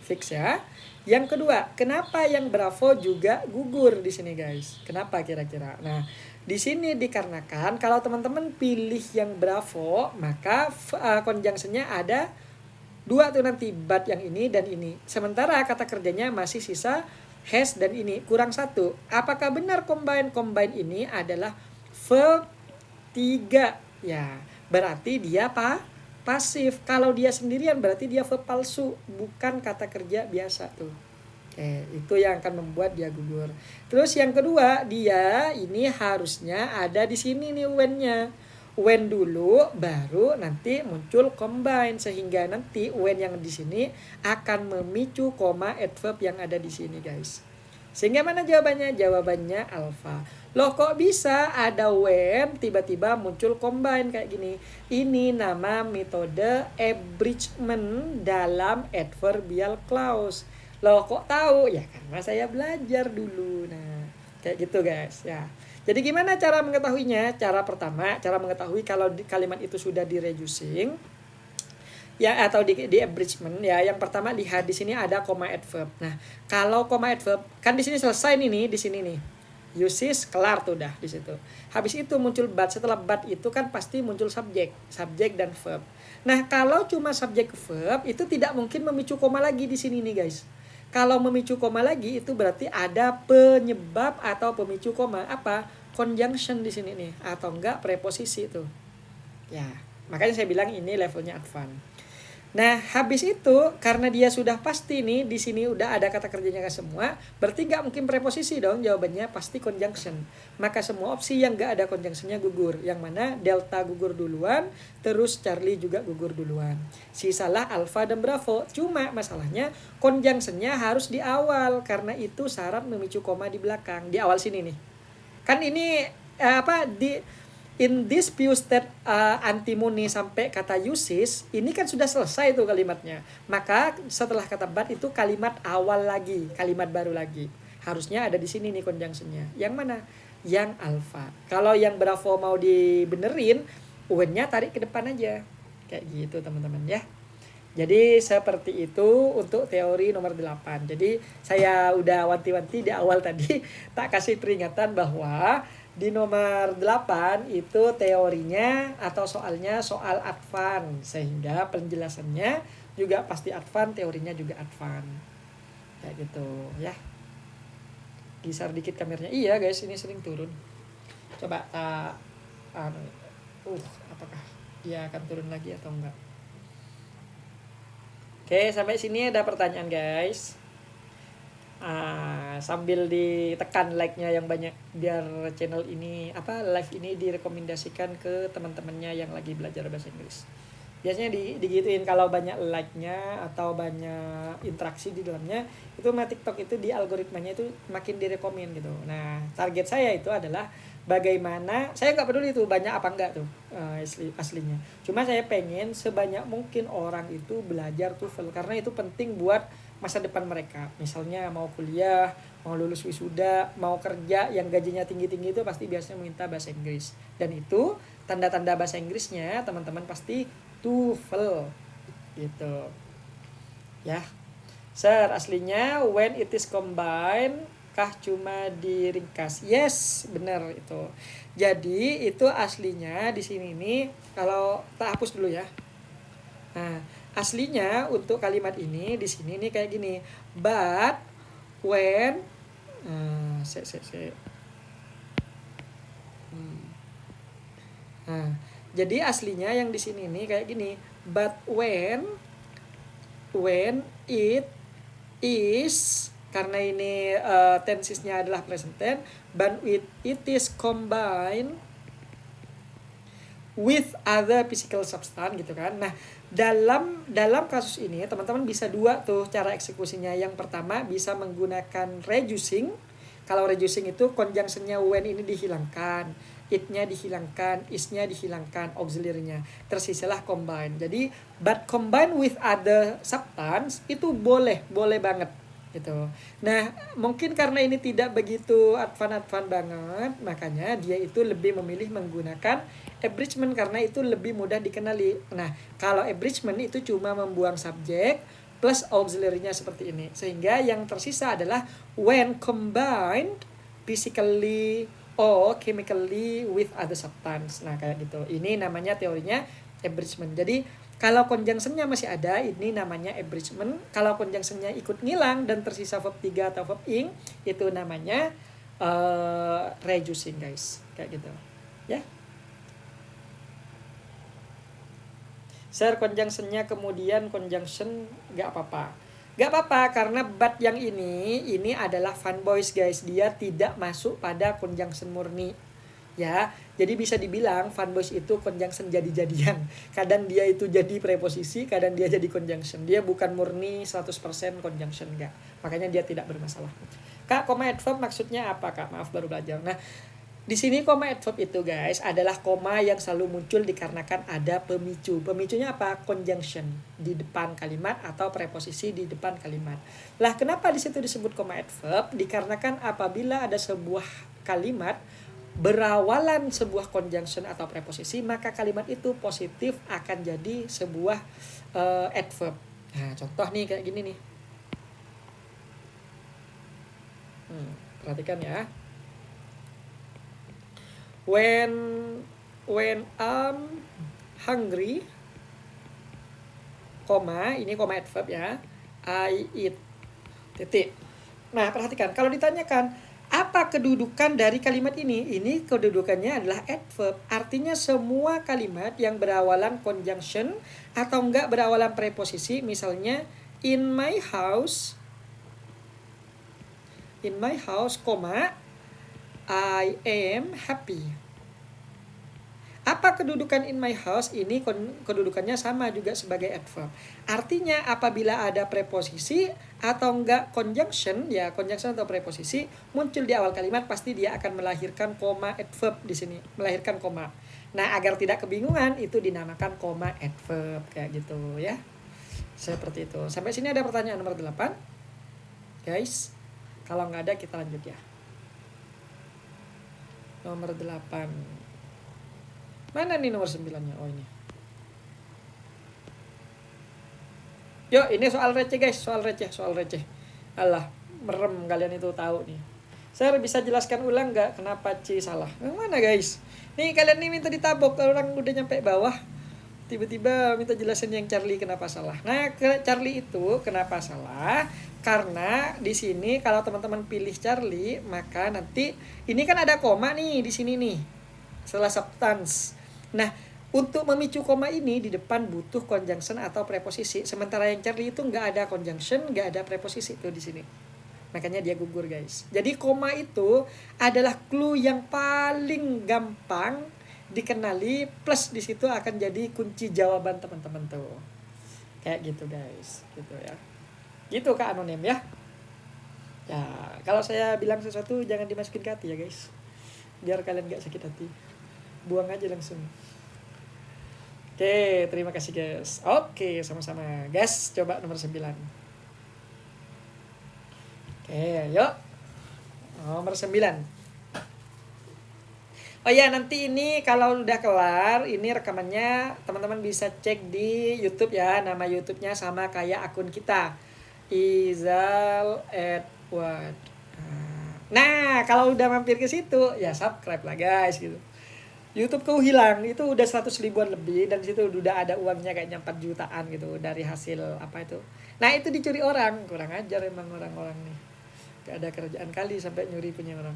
Fix ya. Yang kedua, kenapa yang Bravo juga gugur di sini, guys? Kenapa kira-kira? Nah, di sini dikarenakan kalau teman-teman pilih yang Bravo, maka conjunctionnya ada 2 tuh nanti, but yang ini dan ini. Sementara kata kerjanya masih sisa has dan ini, kurang 1. Apakah benar combine ini adalah verb 3? Ya, berarti dia pasif. Kalau dia sendirian berarti dia verb palsu, bukan kata kerja biasa tuh. Oke, itu yang akan membuat dia gugur. Terus yang kedua, dia ini harusnya ada di sini nih when-nya. When dulu baru nanti muncul combine, sehingga nanti when yang di sini akan memicu koma adverb yang ada di sini, guys. Sehingga mana jawabannya? Jawabannya alpha. Loh kok bisa ada when tiba-tiba muncul combine kayak gini? Ini nama metode abridgment dalam adverbial clause. Loh kok tahu? Ya karena saya belajar dulu. Nah, kayak gitu guys ya. Jadi gimana cara mengetahuinya? Cara pertama, cara mengetahui kalau kalimat itu sudah di reducing ya atau di abridgment ya, yang pertama lihat di sini ada koma adverb. Nah, kalau koma adverb kan di sini selesai nih di sini nih. Uses kelar tuh dah di situ. Habis itu muncul but, setelah but itu kan pasti muncul subjek dan verb. Nah, kalau cuma subjek verb itu tidak mungkin memicu koma lagi di sini nih, guys. Kalau memicu koma lagi itu berarti ada penyebab atau pemicu koma apa? Conjunction di sini nih atau enggak preposisi tuh. Ya, makanya saya bilang ini levelnya advance. Nah, habis itu karena dia sudah pasti nih di sini udah ada kata kerjanya semua, berarti nggak mungkin preposisi dong, jawabannya pasti conjunction. Maka semua opsi yang nggak ada conjunctionnya gugur. Yang mana delta gugur duluan, terus Charlie juga gugur duluan. Sisalah alpha dan bravo. Cuma masalahnya conjunctionnya harus di awal karena itu syarat memicu koma di belakang. Di awal sini nih. Kan ini in this few step antimony sampai kata uses, ini kan sudah selesai tuh kalimatnya. Maka setelah kata but itu kalimat awal lagi, kalimat baru lagi. Harusnya ada di sini nih conjunctionnya. Yang mana? Yang alpha. Kalau yang bravo mau dibenerin, when-nya tarik ke depan aja. Kayak gitu teman-teman ya. Jadi seperti itu untuk teori nomor 8. Jadi saya udah wanti-wanti di awal tadi, tak kasih peringatan bahwa Di nomor 8 itu teorinya atau soalnya soal advance, sehingga penjelasannya juga pasti advance, teorinya juga advance. Kayak gitu ya. Geser dikit kameranya. Iya guys, ini sering turun. Coba apakah dia akan turun lagi atau enggak? Oke, sampai sini ada pertanyaan guys. Sambil ditekan like-nya yang banyak biar channel ini live ini direkomendasikan ke teman-temannya yang lagi belajar bahasa Inggris. Biasanya digituin, kalau banyak like-nya atau banyak interaksi di dalamnya, itu TikTok itu di algoritmanya itu makin direkomend gitu. Nah, target saya itu adalah bagaimana, saya nggak peduli itu banyak apa enggak tuh aslinya. Cuma saya pengen sebanyak mungkin orang itu belajar TOEFL karena itu penting buat masa depan mereka. Misalnya mau kuliah, mau lulus wisuda, mau kerja yang gajinya tinggi-tinggi itu pasti biasanya minta bahasa Inggris. Dan itu tanda-tanda bahasa Inggrisnya teman-teman pasti TOEFL gitu. Ya. Sir, aslinya when it is combined kah cuma diringkas? Yes, benar itu. Jadi itu aslinya di sini nih, kalau tak hapus dulu ya. Nah, aslinya untuk kalimat ini di sini nih kayak gini. But when Nah, jadi aslinya yang di sini nih kayak gini. But when it is, karena ini tensesnya adalah present tense, but it is combined with other physical substance gitu kan. Nah, dalam kasus ini teman-teman bisa dua tuh cara eksekusinya. Yang pertama bisa menggunakan reducing. Kalau reducing itu conjunction-nya when ini dihilangkan, it-nya dihilangkan, is-nya dihilangkan, auxiliary-nya. Tersisalah combine. Jadi but combine with other substance itu boleh banget gitu. Nah, mungkin karena ini tidak begitu advance banget, makanya dia itu lebih memilih menggunakan abridgment karena itu lebih mudah dikenali. Nah, kalau abridgment itu cuma membuang subjek plus auxiliary-nya seperti ini. Sehingga yang tersisa adalah when combined physically or chemically with other substance. Nah, kayak gitu. Ini namanya teorinya abridgment. Jadi kalau conjunction-nya masih ada, ini namanya abridgment. Kalau conjunction-nya ikut ngilang dan tersisa verb 3 atau verb ing, itu namanya reducing guys. Kayak gitu. Ya. Sir, conjunction-nya kemudian conjunction gak apa-apa. Gak apa-apa karena but yang ini adalah fun boys guys. Dia tidak masuk pada conjunction murni. Ya, jadi bisa dibilang fun boys itu conjunction jadi-jadian. Kadang dia itu jadi preposisi, kadang dia jadi conjunction. Dia bukan murni 100% conjunction, enggak. Makanya dia tidak bermasalah. Kak, koma adverb maksudnya apa, Kak? Maaf baru belajar. Nah, di sini koma adverb itu guys adalah koma yang selalu muncul dikarenakan ada pemicu. Pemicunya apa? Conjunction di depan kalimat atau preposisi di depan kalimat. Lah, kenapa di situ disebut koma adverb? Dikarenakan apabila ada sebuah kalimat berawalan sebuah conjunction atau preposisi, maka kalimat itu positif akan jadi sebuah adverb. Nah, contoh nih kayak gini nih. Perhatikan ya. When I'm hungry, koma, ini koma adverb ya. I eat. Titik. Nah, perhatikan kalau ditanyakan apa kedudukan dari kalimat ini? Ini kedudukannya adalah adverb. Artinya semua kalimat yang berawalan conjunction atau enggak berawalan preposisi, misalnya in my house, koma, I am happy. Apa kedudukan in my house? Ini kedudukannya sama juga sebagai adverb. Artinya apabila ada preposisi atau enggak conjunction, ya conjunction atau preposisi muncul di awal kalimat, pasti dia akan melahirkan koma adverb di sini, melahirkan koma. Nah, agar tidak kebingungan itu dinamakan koma adverb kayak gitu ya. Seperti itu. Sampai sini ada pertanyaan nomor 8. Guys, kalau nggak ada kita lanjut ya. Nomor 8. Mana nih nomor 9-nya? Oh, ini. Yuk, ini soal receh guys, soal receh. Alah, merem kalian itu tahu nih. Sir, bisa jelaskan ulang nggak kenapa C salah? Yang mana guys? Nih kalian nih minta ditabok, orang udah nyampe bawah. Tiba-tiba minta jelasin yang Charlie kenapa salah. Nah, Charlie itu kenapa salah? Karena di sini kalau teman-teman pilih Charlie, maka nanti ini kan ada koma nih di sini nih. Setelah substance. Nah, untuk memicu koma ini di depan butuh conjunction atau preposisi. Sementara yang Charlie itu nggak ada conjunction, nggak ada preposisi tuh di sini. Makanya dia gugur guys. Jadi koma itu adalah clue yang paling gampang dikenali, plus di situ akan jadi kunci jawaban teman-teman tuh. Kayak gitu guys, gitu ya. Gitu Kak Anonim ya. Ya, kalau saya bilang sesuatu jangan dimasukin ke hati ya guys. Biar kalian gak sakit hati. Buang aja langsung. Oke, terima kasih guys. Oke, sama-sama. Guys, coba nomor 9. Oke, yuk. Nomor 9. Oh ya, nanti ini kalau udah kelar, ini rekamannya teman-teman bisa cek di YouTube ya. Nama YouTube-nya sama kayak akun kita. Izal Edward. Nah, kalau udah mampir ke situ, ya subscribe lah guys gitu. YouTube ku hilang, itu udah 100 ribuan lebih, dan situ udah ada uangnya kayaknya 4 jutaan gitu dari hasil apa itu. Nah, itu dicuri orang, kurang ajar emang orang-orang nih. Gak ada kerjaan kali sampai nyuri punya orang.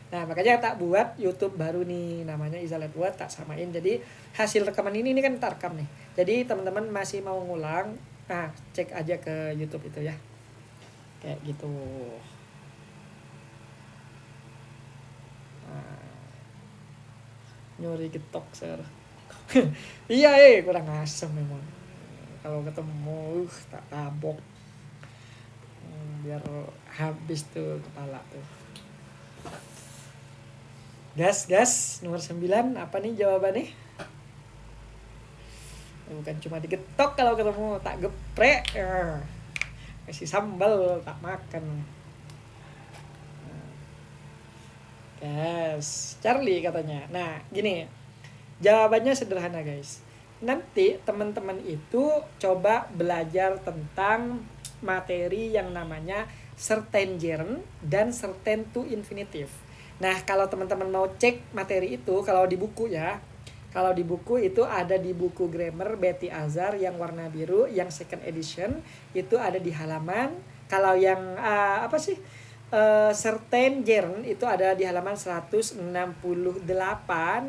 Nah, makanya tak buat YouTube baru nih, namanya Izalet buat tak samain. Jadi hasil rekaman ini kan terekam nih. Jadi teman-teman masih mau ngulang, nah cek aja ke YouTube itu ya. Kayak gitu. Nah, nyuri getok sir. Iya kurang asem memang. Kalau ketemu tak tabok. Biar habis tuh kepala tuh. Gas, nomor 9, apa nih jawabannya? Bukan cuma digetok kalau ketemu, tak geprek. Kasih sambal, tak makan. Gas, Charlie katanya. Nah, gini, jawabannya sederhana guys. Nanti teman-teman itu coba belajar tentang materi yang namanya certain gerund dan certain to infinitive. Nah, kalau teman-teman mau cek materi itu, kalau di buku ya, kalau di buku itu ada di buku grammar Betty Azar yang warna biru, yang second edition, itu ada di halaman. Kalau yang certain gerund itu ada di halaman 168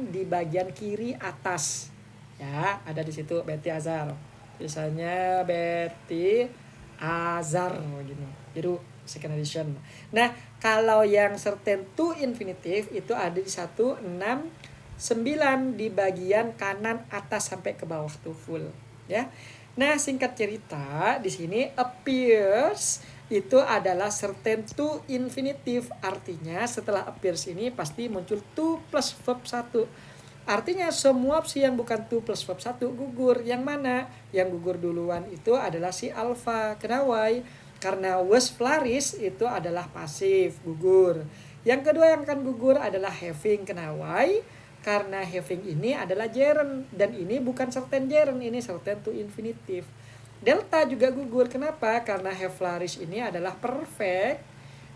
di bagian kiri atas. Ya, ada di situ Betty Azar. Misalnya Betty Azar gini. Biru second edition. Nah, kalau yang certain to infinitive itu ada di 169 di bagian kanan atas sampai ke bawah tuh full, ya. Nah, singkat cerita di sini appears itu adalah certain to infinitive, artinya setelah appears ini pasti muncul to plus verb 1. Artinya semua opsi yang bukan to plus verb 1 gugur. Yang mana? Yang gugur duluan itu adalah si alpha. Kenapa? Karena was flourish itu adalah pasif, gugur. Yang kedua yang akan gugur adalah having. Kenapa? Karena having ini adalah gerund, dan ini bukan certain gerund, ini certain to infinitive. Delta juga gugur. Kenapa? Karena have flourish ini adalah perfect,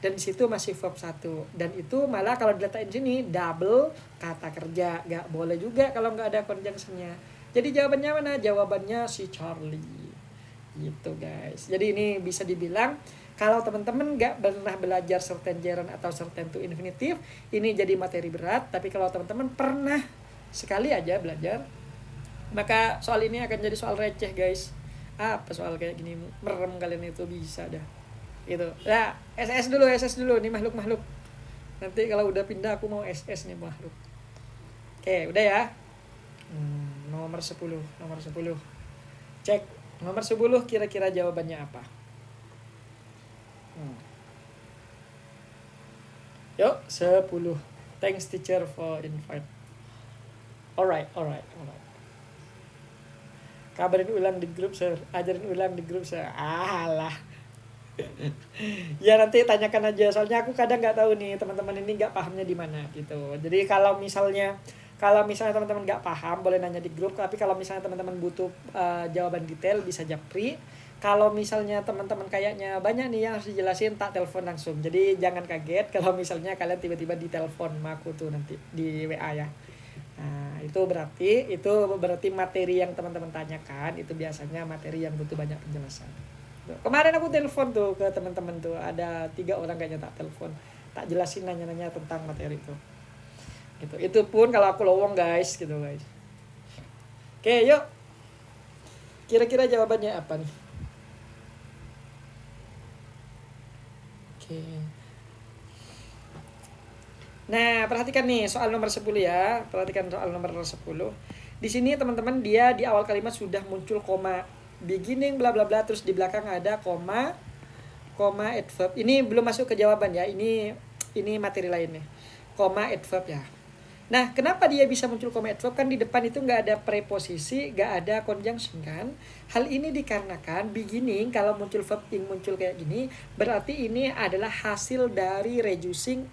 dan di situ masih verb 1. Dan itu malah kalau diletakkan sini double kata kerja. Gak boleh juga kalau nggak ada conjunctionnya. Jadi jawabannya mana? Jawabannya si Charlie. Gitu guys. Jadi ini bisa dibilang kalau teman-teman nggak pernah belajar certain gerund atau certain to infinitive, ini jadi materi berat. Tapi kalau teman-teman pernah sekali aja belajar, maka soal ini akan jadi soal receh guys. Apa soal kayak gini merem kalian itu bisa dah. Gitu. Nah, SS dulu nih makhluk-makhluk. Nanti kalau udah pindah aku mau SS nih makhluk. Oke, udah ya. Nomor 10. Cek nomor 10 kira-kira jawabannya apa? Yuk, 10. Thanks teacher for invite. Alright. Kabarin ulang di grup, sir. Ajarin ulang di grup, sir. Alah. Ya nanti tanyakan aja, soalnya aku kadang nggak tahu nih teman-teman ini nggak pahamnya di mana gitu. Jadi kalau misalnya teman-teman nggak paham boleh nanya di grup, tapi kalau misalnya teman-teman butuh jawaban detail bisa japri. kalau misalnya teman-teman kayaknya banyak nih yang harus dijelasin, tak telepon langsung. Jadi jangan kaget kalau misalnya kalian tiba-tiba ditelepon sama aku tuh nanti di WA ya. Nah, itu berarti materi yang teman-teman tanyakan itu biasanya materi yang butuh banyak penjelasan. Tuh, kemarin aku telepon tuh ke teman-teman tuh, ada 3 orang kayaknya tak telepon, tak jelasin nanya-nanya tentang materi itu. Gitu. Itu pun kalau aku lowong guys, gitu guys. Oke, yuk. Kira-kira jawabannya apa nih? Oke. Nah, perhatikan nih soal nomor 10 ya. Perhatikan soal nomor 10. Di sini teman-teman dia di awal kalimat sudah muncul koma, beginning bla bla bla, terus di belakang ada koma adverb. Ini belum masuk ke jawaban ya. Ini materi lainnya. Koma adverb ya. Nah, kenapa dia bisa muncul koma adverb? Kan di depan itu nggak ada preposisi, nggak ada conjunction kan. Hal ini dikarenakan beginning kalau muncul verb ing muncul kayak gini, berarti ini adalah hasil dari reducing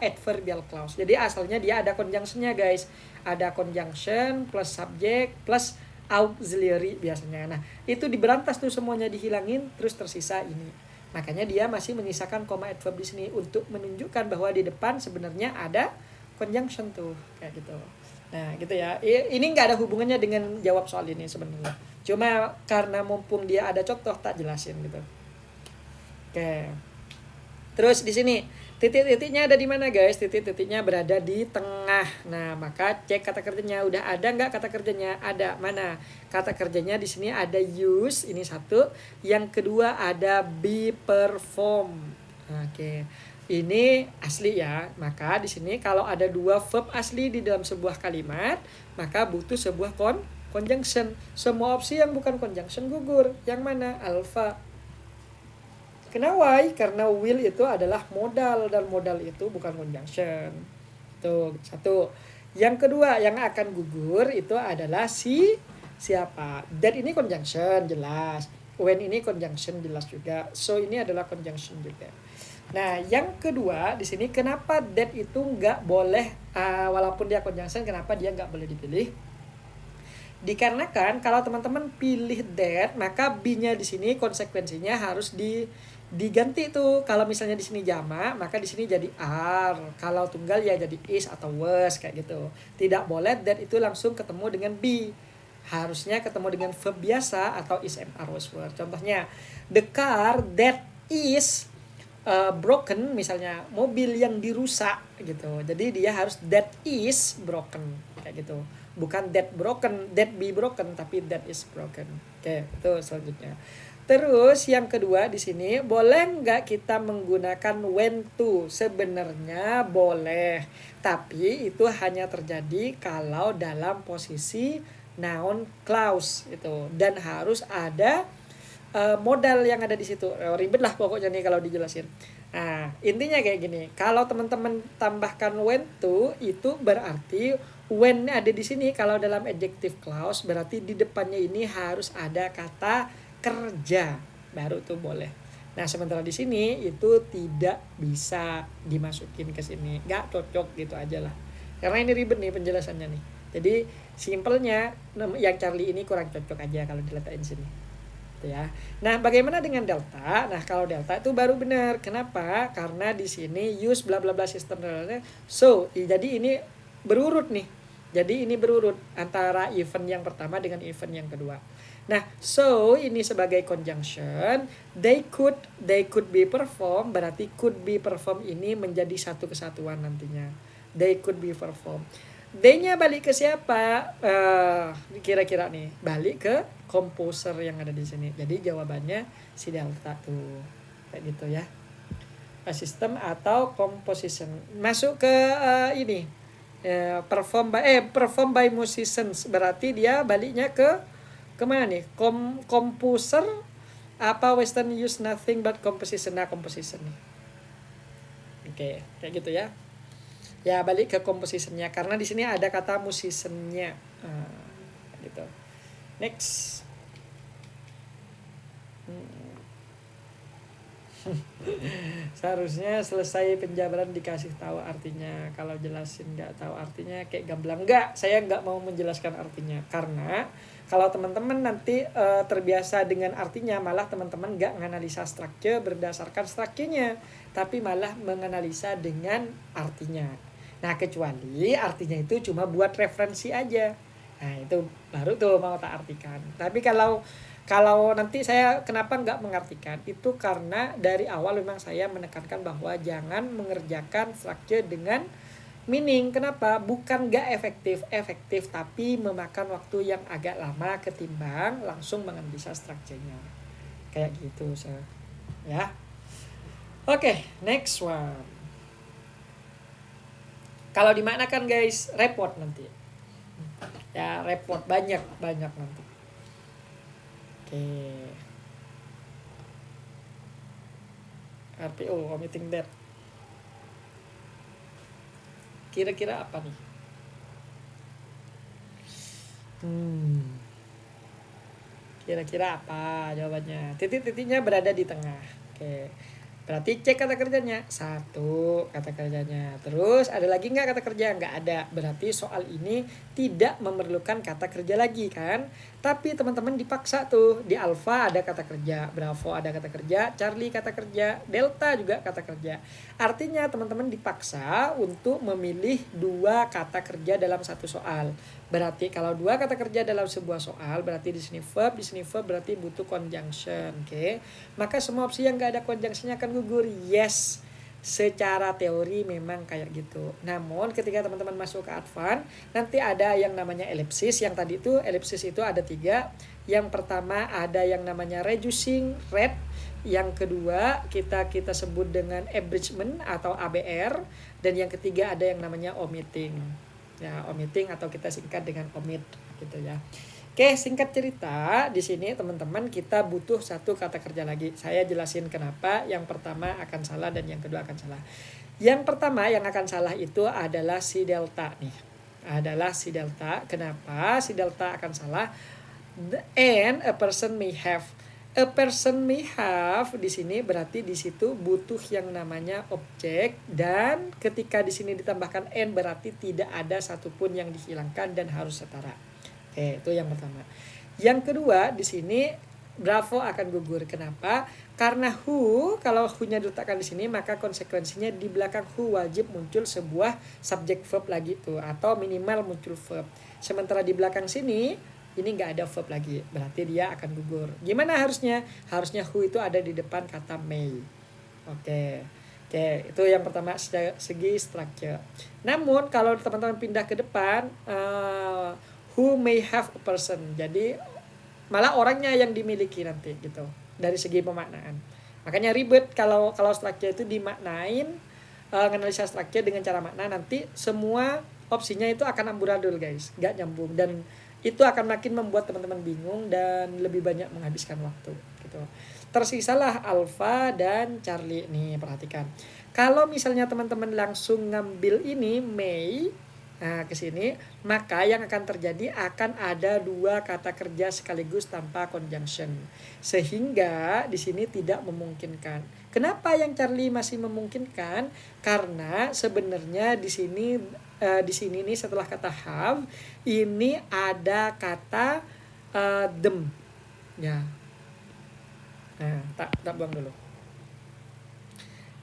adverbial clause. Jadi asalnya dia ada conjunctionnya guys. Ada conjunction plus subject plus auxiliary biasanya. Nah, itu diberantas tuh semuanya, dihilangin, terus tersisa ini. Makanya dia masih menyisakan koma adverb di sini untuk menunjukkan bahwa di depan sebenarnya ada conjunction tuh kayak gitu. Nah gitu ya, ini nggak ada hubungannya dengan jawab soal ini sebenarnya, cuma karena mumpung dia ada contoh tak jelasin gitu. Oke, terus di sini titik-titiknya ada di mana guys? Titik-titiknya berada di tengah. Nah maka cek kata kerjanya, udah ada nggak kata kerjanya? Ada. Mana kata kerjanya? Di sini ada use, ini satu. Yang kedua ada be, perform. Oke, ini asli ya. Maka di sini kalau ada 2 verb asli di dalam sebuah kalimat, maka butuh sebuah conjunction. Semua opsi yang bukan conjunction gugur. Yang mana? Alpha. Kenapa? Karena will itu adalah modal dan modal itu bukan conjunction. Tuh, satu. Yang kedua yang akan gugur itu adalah siapa. That ini conjunction jelas. When ini conjunction jelas juga. So ini adalah conjunction juga. Nah, yang kedua di sini kenapa that itu nggak boleh walaupun dia conjunction, kenapa dia nggak boleh dipilih? Dikarenakan kalau teman-teman pilih that, maka be-nya di sini konsekuensinya harus diganti tuh. Kalau misalnya di sini jamak, maka di sini jadi are. Kalau tunggal ya jadi is atau was kayak gitu. Tidak boleh that itu langsung ketemu dengan be. Harusnya ketemu dengan verb biasa atau is, am, are, was, were. Contohnya, the car that is broken, misalnya mobil yang dirusak gitu. Jadi dia harus that is broken kayak gitu. Bukan that broken, that be broken, tapi that is broken. Oke, itu selanjutnya. Terus yang kedua di sini, boleh nggak kita menggunakan when to? Sebenarnya boleh, tapi itu hanya terjadi kalau dalam posisi noun clause itu, dan harus ada modal yang ada di situ. Ribet lah pokoknya nih kalau dijelasin. Nah, intinya kayak gini. Kalau teman-teman tambahkan when to, itu berarti when ada di sini kalau dalam adjective clause berarti di depannya ini harus ada kata kerja, baru tuh boleh. Nah, sementara di sini itu tidak bisa dimasukin ke sini. Nggak cocok gitu aja lah. Karena ini ribet nih penjelasannya nih. Jadi simpelnya yang Charlie ini kurang cocok aja kalau diletakkan sini. Ya. Nah, bagaimana dengan delta? Nah, kalau delta itu baru benar. Kenapa? Karena di sini use bla bla bla system. So, jadi ini berurut nih. Jadi ini berurut antara event yang pertama dengan event yang kedua. Nah, so ini sebagai conjunction, they could be performed, berarti could be performed ini menjadi satu kesatuan nantinya. They could be performed. D-nya balik ke siapa? Kira-kira nih, balik ke composer yang ada di sini. Jadi jawabannya si delta tuh. Kayak gitu ya. System atau composition. Masuk ke ini. Perform by musicians. Berarti dia baliknya ke kemana nih? Composer apa western use nothing but composition. Nah, composition nih. Oke, kayak gitu ya. Ya, balik ke compositionnya karena di sini ada kata musiciannya. Gitu. Next. Seharusnya selesai penjabaran dikasih tahu artinya. Kalau jelasin nggak tahu artinya kayak gamblang. Nggak, saya nggak mau menjelaskan artinya. Karena kalau teman-teman nanti terbiasa dengan artinya, malah teman-teman nggak menganalisa structure berdasarkan structure-nya, tapi malah menganalisa dengan artinya. Nah, kecuali artinya itu cuma buat referensi aja. Nah, itu baru tuh mau tak artikan. Tapi kalau nanti saya kenapa nggak mengartikan, itu karena dari awal memang saya menekankan bahwa jangan mengerjakan structure dengan meaning. Kenapa? Bukan nggak efektif tapi memakan waktu yang agak lama ketimbang langsung menganalisa structure-nya. Kayak gitu, ya. Oke, next one. Kalau dimaknakan guys, repot nanti. Ya, repot banyak nanti. Oke. RPO, omitting that. Kira-kira apa nih? Kira-kira apa jawabannya? Titik-titiknya berada di tengah. Oke. Berarti cek kata kerjanya. 1 kata kerjanya. Terus ada lagi nggak kata kerja? Nggak ada. Berarti soal ini tidak memerlukan kata kerja lagi kan. Tapi teman-teman dipaksa tuh. Di Alpha ada kata kerja. Bravo ada kata kerja. Charlie kata kerja. Delta juga kata kerja. Artinya teman-teman dipaksa untuk memilih 2 kata kerja dalam satu soal. Berarti kalau 2 kata kerja dalam sebuah soal, berarti di sini verb berarti butuh conjunction, oke? Maka semua opsi yang gak ada conjunctionnya akan gugur. Yes, secara teori memang kayak gitu. Namun ketika teman-teman masuk ke advance, nanti ada yang namanya ellipsis. Yang tadi itu ellipsis itu ada 3. Yang pertama ada yang namanya reducing rate. Yang kedua kita sebut dengan abridgment atau ABR. Dan yang ketiga ada yang namanya omitting. Ya, omitting atau kita singkat dengan omit gitu ya. Oke, singkat cerita di sini teman-teman kita butuh 1 kata kerja lagi. Saya jelasin kenapa yang pertama akan salah dan yang kedua akan salah. Yang pertama yang akan salah itu adalah si delta nih. Adalah si delta. Kenapa si delta akan salah? And a person may have. A person may have di sini berarti di situ butuh yang namanya objek, dan ketika di sini ditambahkan and berarti tidak ada satupun yang dihilangkan dan harus setara. Oke, itu yang pertama. Yang kedua di sini bravo akan gugur. Kenapa? Karena who, kalau who-nya diletakkan di sini maka konsekuensinya di belakang who wajib muncul sebuah subject verb lagi tuh, atau minimal muncul verb. Sementara di belakang sini ini nggak ada verb lagi, berarti dia akan gugur. Gimana harusnya? Harusnya who itu ada di depan kata may. Oke, itu yang pertama segi structure. Namun kalau teman-teman pindah ke depan, who may have a person, jadi malah orangnya yang dimiliki nanti gitu dari segi pemaknaan. Makanya ribet kalau structure itu dimaknain, nganalisa structure dengan cara makna, nanti semua opsinya itu akan amburadul guys, nggak nyambung, dan itu akan makin membuat teman-teman bingung dan lebih banyak menghabiskan waktu gitu. Tersisalah Alpha dan Charlie nih, perhatikan. Kalau misalnya teman-teman langsung ngambil ini May, nah ke sini, maka yang akan terjadi akan ada 2 kata kerja sekaligus tanpa conjunction. Sehingga di sini tidak memungkinkan. Kenapa yang Charlie masih memungkinkan? Karena sebenarnya di sini nih setelah kata have ini ada kata them ya. Nah, tak buang dulu.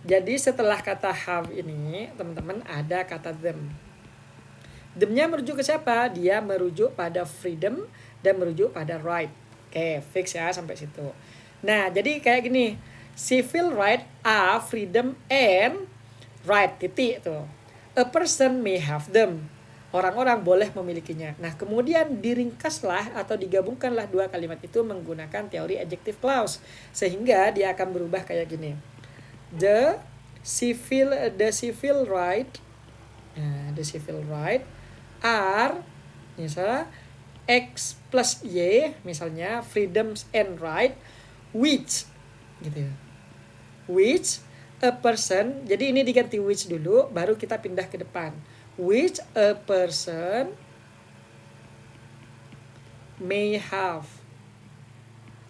Jadi setelah kata have ini teman-teman ada kata them. Them-nya merujuk ke siapa? Dia merujuk pada freedom dan merujuk pada right. Oke, fix ya sampai situ. Nah, jadi kayak gini. Civil right are freedom and right, titik tuh. A person may have them. Orang-orang boleh memilikinya. Nah, kemudian diringkaslah atau digabungkanlah 2 kalimat itu menggunakan teori adjective clause. Sehingga dia akan berubah kayak gini. The civil right, the civil right are misalnya X plus Y, misalnya freedoms and right which gitu ya. Which a person, jadi ini diganti which dulu baru kita pindah ke depan. Which a person may have.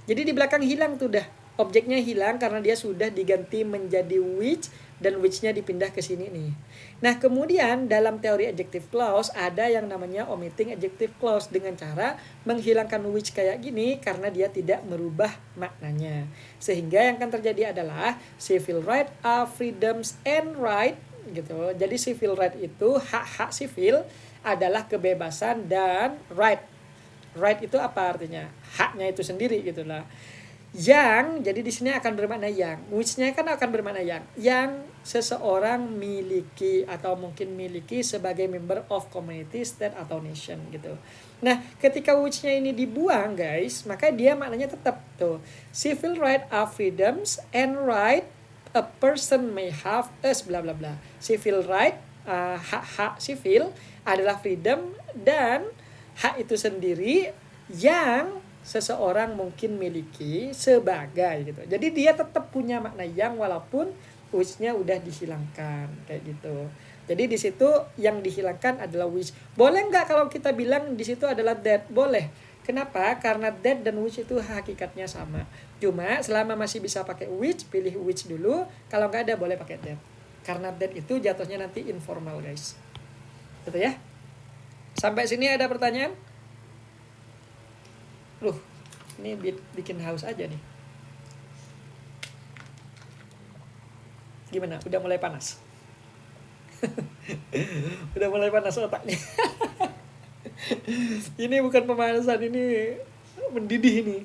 Jadi di belakang hilang tuh dah. Objeknya hilang karena dia sudah diganti menjadi which, dan which-nya dipindah ke sini nih. Nah, kemudian dalam teori adjective clause ada yang namanya omitting adjective clause dengan cara menghilangkan which kayak gini karena dia tidak merubah maknanya. Sehingga yang akan terjadi adalah civil right are freedoms and right gitu. Jadi civil right itu hak-hak sivil adalah kebebasan dan right. Right itu apa artinya? Haknya itu sendiri gitu lah. Yang, jadi di sini akan bermakna yang. Which-nya kan akan bermakna yang seseorang miliki atau mungkin miliki sebagai member of community, state atau nation gitu. Nah, ketika which-nya ini dibuang guys, maka dia maknanya tetap tuh. Civil right are freedoms and right a person may have as bla bla bla. Civil right, hak-hak sivil adalah freedom dan hak itu sendiri yang seseorang mungkin miliki sebagai gitu. Jadi dia tetap punya makna yang walaupun which-nya udah dihilangkan kayak gitu. Jadi di situ yang dihilangkan adalah which. Boleh nggak kalau kita bilang di situ adalah that? Boleh. Kenapa? Karena that dan which itu hakikatnya sama. Cuma selama masih bisa pakai which, pilih which dulu. Kalau nggak ada boleh pakai that. Karena that itu jatuhnya nanti informal guys. Gitu ya. Sampai sini ada pertanyaan? Ini bikin haus aja nih. Gimana? Udah mulai panas? Udah mulai panas otaknya. Ini bukan pemanasan, ini mendidih ini.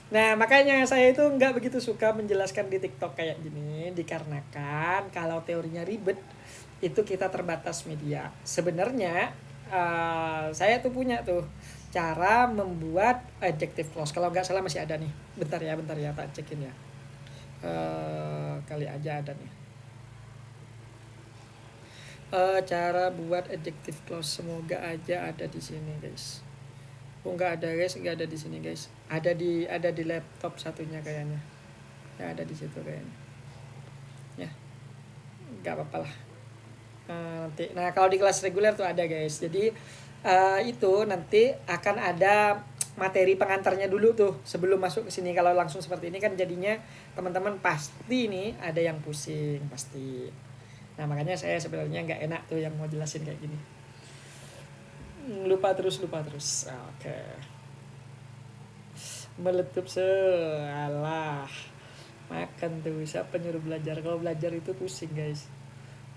Nah, makanya saya itu nggak begitu suka menjelaskan di TikTok kayak gini. Dikarenakan kalau teorinya ribet, itu kita terbatas media. Sebenarnya saya tuh punya tuh cara membuat adjective clause. Kalau nggak salah masih ada nih. Bentar ya, tak cekin ya. Kali aja ada nih. Cara buat adjective clause, semoga aja ada di sini guys. Nggak ada guys, nggak ada di sini guys. Ada di laptop satunya kayaknya. Ya ada di situ kayaknya. Ya, nggak apa-apa lah. Nanti. Nah kalau di kelas reguler tuh ada guys. Jadi itu nanti akan ada materi pengantarnya dulu tuh sebelum masuk ke sini. Kalau langsung seperti ini kan jadinya teman-teman pasti nih ada yang pusing pasti. Nah makanya saya sebenarnya nggak enak tuh yang mau jelasin kayak gini. Lupa terus. Oke. Meletup salah. Makan tuh, siapa nyuruh belajar? Kalau belajar itu pusing guys.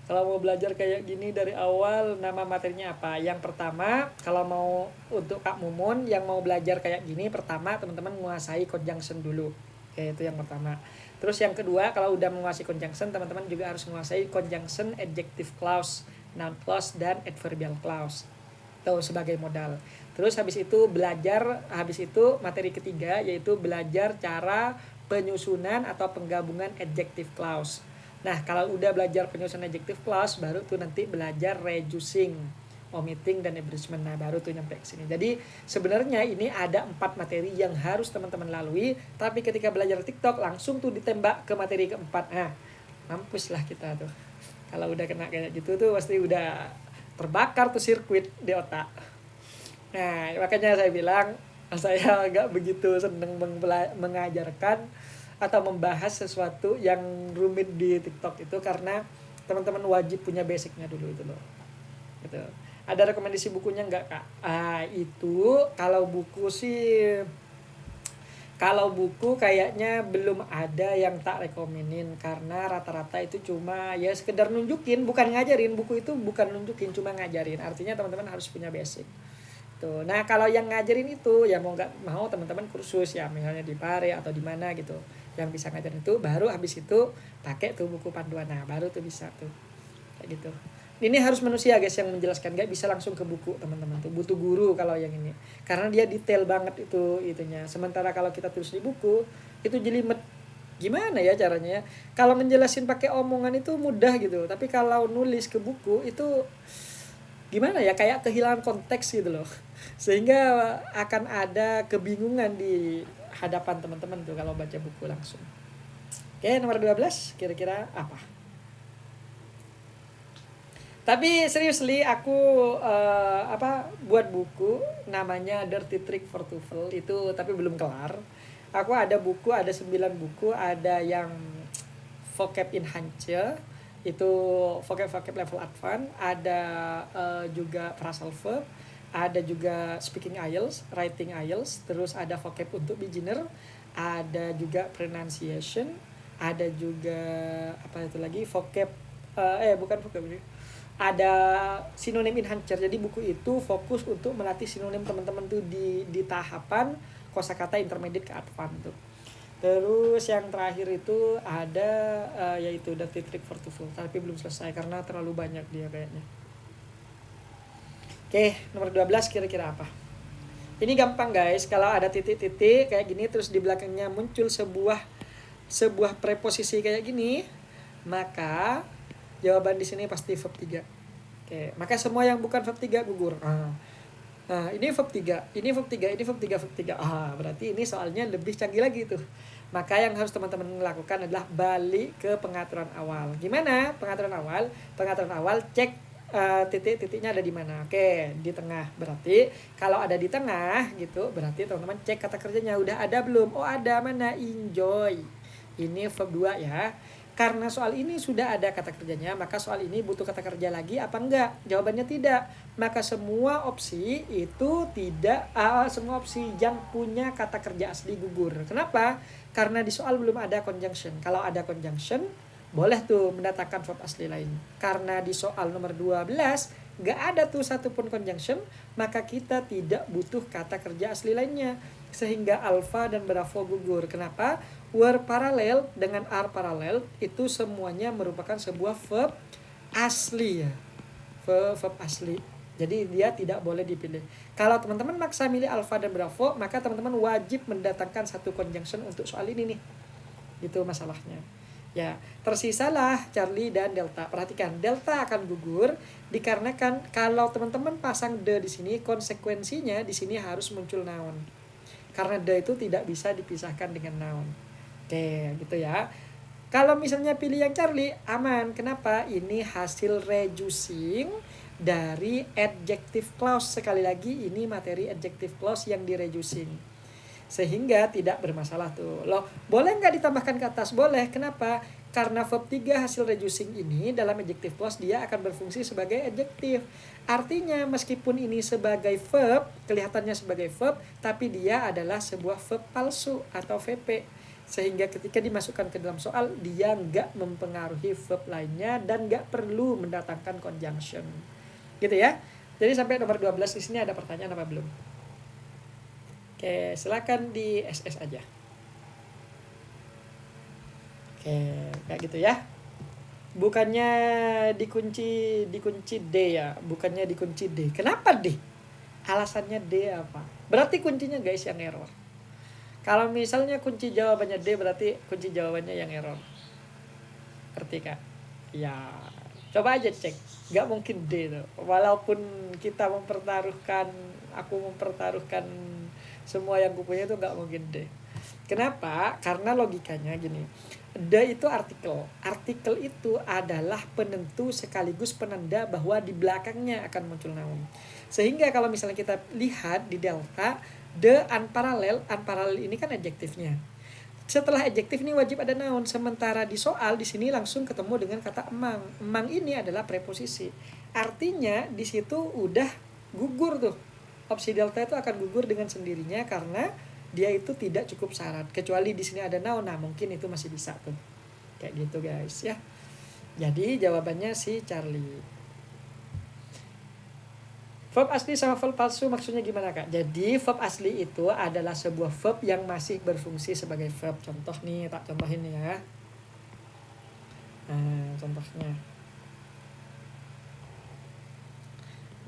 Kalau mau belajar kayak gini dari awal, nama materinya apa? Yang pertama, kalau mau untuk Kak Mumun yang mau belajar kayak gini, pertama teman-teman menguasai conjunction dulu. Oke, itu yang pertama. Terus yang kedua, kalau udah menguasai conjunction, teman-teman juga harus menguasai conjunction adjective clause, noun clause, dan adverbial clause. Itu sebagai modal. Terus habis itu materi ketiga yaitu belajar cara penyusunan atau penggabungan adjective clause. Nah, kalau udah belajar penyusunan adjective clause, baru tuh nanti belajar reducing, omitting, dan abridgment. Nah, baru tuh nyampe ke sini. Jadi, sebenarnya ini ada 4 materi yang harus teman-teman lalui, tapi ketika belajar TikTok, langsung tuh ditembak ke materi keempat. Nah, mampus lah kita tuh. Kalau udah kena kayak gitu tuh, pasti udah terbakar tuh sirkuit di otak. Nah, makanya saya bilang, saya agak begitu seneng mengajarkan atau membahas sesuatu yang rumit di TikTok itu karena teman-teman wajib punya basicnya dulu itu loh. Gitu. Ada rekomendasi bukunya nggak Kak? Itu kalau buku kayaknya belum ada yang tak rekomenin karena rata-rata itu cuma ya sekedar nunjukin, bukan ngajarin. Buku itu bukan nunjukin, cuma ngajarin. Artinya teman-teman harus punya basic. Tuh. Nah, kalau yang ngajarin itu ya mau nggak mau teman-teman kursus ya misalnya di Pare atau di mana gitu. Yang bisa ngajarin itu baru habis itu pakai tuh buku panduan. Nah, baru tuh bisa tuh. Kayak gitu. Ini harus manusia guys yang menjelaskan, nggak bisa langsung ke buku teman-teman tuh. Butuh guru kalau yang ini. Karena dia detail banget itunya. Sementara kalau kita tulis di buku itu jelimet. Gimana ya caranya ya? Kalau menjelasin pakai omongan itu mudah gitu. Tapi kalau nulis ke buku itu gimana ya, kayak kehilangan konteks gitu loh. Sehingga akan ada kebingungan di hadapan teman-teman tuh kalau baca buku langsung. Oke, nomor 12 kira-kira apa? Tapi seriously aku buat buku namanya Dirty Trick for TOEFL itu, tapi belum kelar. Aku ada buku, ada 9 buku, ada yang vocab enhancer, itu vocab level advance, ada juga phrasal verb, ada juga speaking IELTS, writing IELTS, terus ada vocab untuk beginner, ada juga pronunciation, ada juga apa itu lagi vocab bukan vocab ini, ada sinonim enhancer. Jadi buku itu fokus untuk melatih sinonim teman-teman tuh di tahapan kosakata intermediate ke advance tuh. Terus yang terakhir itu ada yaitu Dirty Trick for TOEFL, tapi belum selesai karena terlalu banyak dia kayaknya. Oke, nomor 12 kira-kira apa? Ini gampang guys, kalau ada titik-titik kayak gini terus di belakangnya muncul sebuah preposisi kayak gini, maka jawaban di sini pasti verb 3. Oke, maka semua yang bukan verb 3 gugur. Nah, ini verb 3, ini verb 3, ini verb 3, verb 3. Berarti ini soalnya lebih canggih lagi tuh. Maka yang harus teman-teman lakukan adalah balik ke pengaturan awal. Gimana pengaturan awal? Pengaturan awal cek titik-titiknya ada di mana. Oke, di tengah. Berarti kalau ada di tengah gitu, berarti teman-teman cek kata kerjanya udah ada belum? Oh, ada, mana? Enjoy. Ini verb 2 ya. Karena soal ini sudah ada kata kerjanya, maka soal ini butuh kata kerja lagi apa enggak? Jawabannya tidak. Maka semua opsi itu tidak, semua opsi yang punya kata kerja asli gugur. Kenapa? Karena di soal belum ada conjunction. Kalau ada conjunction, boleh tuh mendatangkan verb asli lain. Karena di soal nomor 12, nggak ada tuh satupun conjunction, maka kita tidak butuh kata kerja asli lainnya. Sehingga alpha dan bravo gugur. Kenapa? Were paralel dengan are paralel itu semuanya merupakan sebuah verb asli ya. Verb asli. Jadi dia tidak boleh dipilih. Kalau teman-teman maksa milih alpha dan bravo, maka teman-teman wajib mendatangkan satu conjunction untuk soal ini nih. Itu masalahnya. Ya, tersisalah Charlie dan Delta. Perhatikan, Delta akan gugur dikarenakan kalau teman-teman pasang the di sini, konsekuensinya di sini harus muncul noun. Karena the itu tidak bisa dipisahkan dengan noun. Oke, gitu ya. Kalau misalnya pilih yang Charlie, aman. Kenapa? Ini hasil reducing dari adjective clause. Sekali lagi, ini materi adjective clause yang di-reducing. Sehingga tidak bermasalah tuh. Loh, boleh nggak ditambahkan ke atas? Boleh. Kenapa? Karena verb 3 hasil reducing ini dalam adjective clause dia akan berfungsi sebagai adjective. Artinya meskipun ini sebagai verb, kelihatannya sebagai verb, tapi dia adalah sebuah verb palsu atau VP. Sehingga ketika dimasukkan ke dalam soal, dia nggak mempengaruhi verb lainnya dan nggak perlu mendatangkan conjunction. Gitu ya. Jadi sampai nomor 12 di sini ada pertanyaan apa belum? Oke, silakan di SS aja. Oke, kayak gitu ya. Bukannya dikunci D ya, bukannya dikunci D. Kenapa D? Alasannya D apa? Berarti kuncinya guys yang error. Kalau misalnya kunci jawabannya D, berarti kunci jawabannya yang error. Ngerti kak? Ya, coba aja cek. Gak mungkin D tuh. Walaupun kita aku mempertaruhkan semua yang kupunya itu gak mungkin D. Kenapa? Karena logikanya gini. The itu artikel. Artikel itu adalah penentu sekaligus penanda bahwa di belakangnya akan muncul noun. Sehingga kalau misalnya kita lihat di delta, the unparallel ini kan adjektifnya. Setelah adjektif ini wajib ada noun. Sementara di soal di sini langsung ketemu dengan kata emang. Emang ini adalah preposisi. Artinya di situ udah gugur tuh. Opsi delta itu akan gugur dengan sendirinya karena dia itu tidak cukup syarat. Kecuali di sini ada noun, nah mungkin itu masih bisa tuh. Kayak gitu guys ya. Jadi jawabannya si Charlie. Verb asli sama verb palsu maksudnya gimana kak? Jadi verb asli itu adalah sebuah verb yang masih berfungsi sebagai verb. Contoh nih, tak contohin nih ya. Nah, contohnya.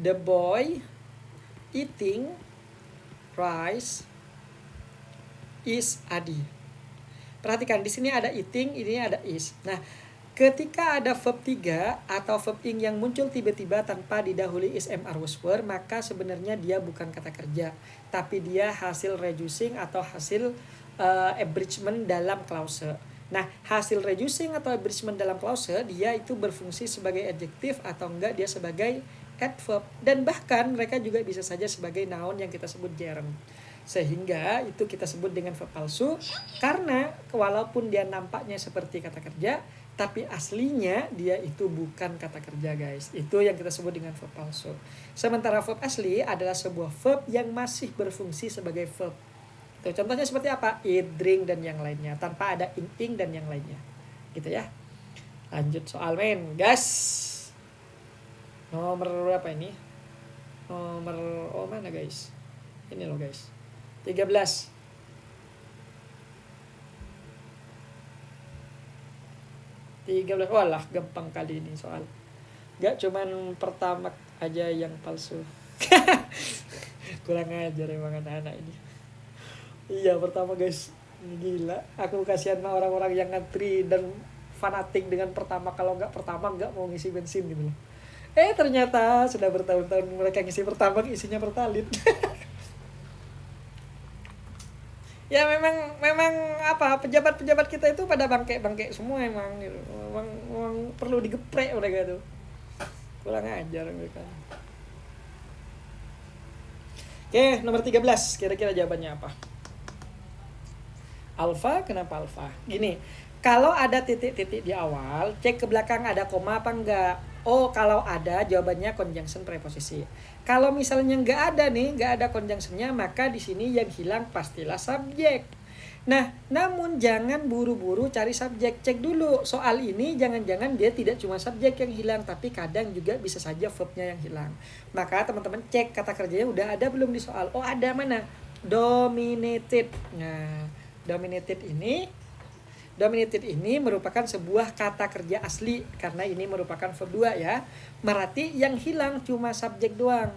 The boy eating rice is Adi. Perhatikan di sini ada eating, ini ada is. Nah, ketika ada verb 3 atau verb ing yang muncul tiba-tiba tanpa didahului is am are was were, maka sebenarnya dia bukan kata kerja, tapi dia hasil reducing atau hasil abridgment dalam clause. Nah, hasil reducing atau abridgment dalam clause dia itu berfungsi sebagai adjektif atau enggak dia sebagai adverb, dan bahkan mereka juga bisa saja sebagai noun yang kita sebut gerund. Sehingga itu kita sebut dengan verb palsu karena walaupun dia nampaknya seperti kata kerja, tapi aslinya dia itu bukan kata kerja, guys. Itu yang kita sebut dengan verb palsu. Sementara verb asli adalah sebuah verb yang masih berfungsi sebagai verb. Tuh, contohnya seperti apa? Eat, drink, dan yang lainnya, tanpa ada ing dan yang lainnya. Gitu ya. Lanjut soal main, guys. Nomor berapa ini? Mana, guys? Ini loh, guys. 13. Walah, gampang kali ini soal. Gak cuman pertama aja yang palsu. Kurang ajar emang anak-anak ini. Iya, pertama, guys. Gila, aku kasihan sama orang-orang yang ngantri dan fanatik dengan pertama. Kalau nggak pertama nggak mau ngisi bensin gitu loh. Ternyata sudah bertahun-tahun mereka ngisi pertama isinya pertalit. Ya memang apa, pejabat-pejabat kita itu pada bangke semua emang gitu. Memang perlu digeprek mereka tuh. Kurang ajar mereka. Oke, nomor 13. Kira-kira jawabannya apa? Alfa, kenapa alfa? Gini, kalau ada titik-titik di awal, cek ke belakang ada koma apa enggak. Oh, kalau ada, jawabannya conjunction preposisi. Kalau misalnya nggak ada conjunctionnya, maka di sini yang hilang pastilah subjek. Nah, namun jangan buru-buru cari subjek. Cek dulu soal ini, jangan-jangan dia tidak cuma subjek yang hilang, tapi kadang juga bisa saja verbnya yang hilang. Maka teman-teman cek kata kerjanya udah ada belum di soal. Oh, ada, mana? Dominated. Nah, dominated ini merupakan sebuah kata kerja asli karena ini merupakan verb 2 ya. Berarti yang hilang cuma subjek doang.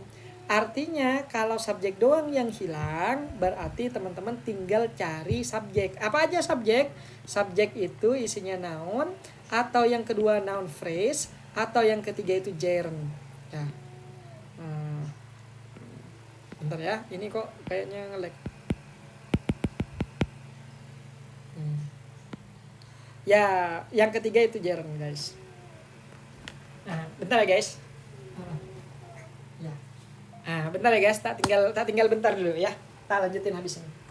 Artinya kalau subjek doang yang hilang, berarti teman-teman tinggal cari subjek. Apa aja subjek? Subjek itu isinya noun, atau yang kedua noun phrase, atau yang ketiga itu gerund. Ya. Bentar ya, ini kok kayaknya nge-lag. Ya, yang ketiga itu gerund, guys. Nah, bentar ya, guys. Ya. Bentar ya, guys. Tak tinggal bentar dulu ya. Tak lanjutin habis ini.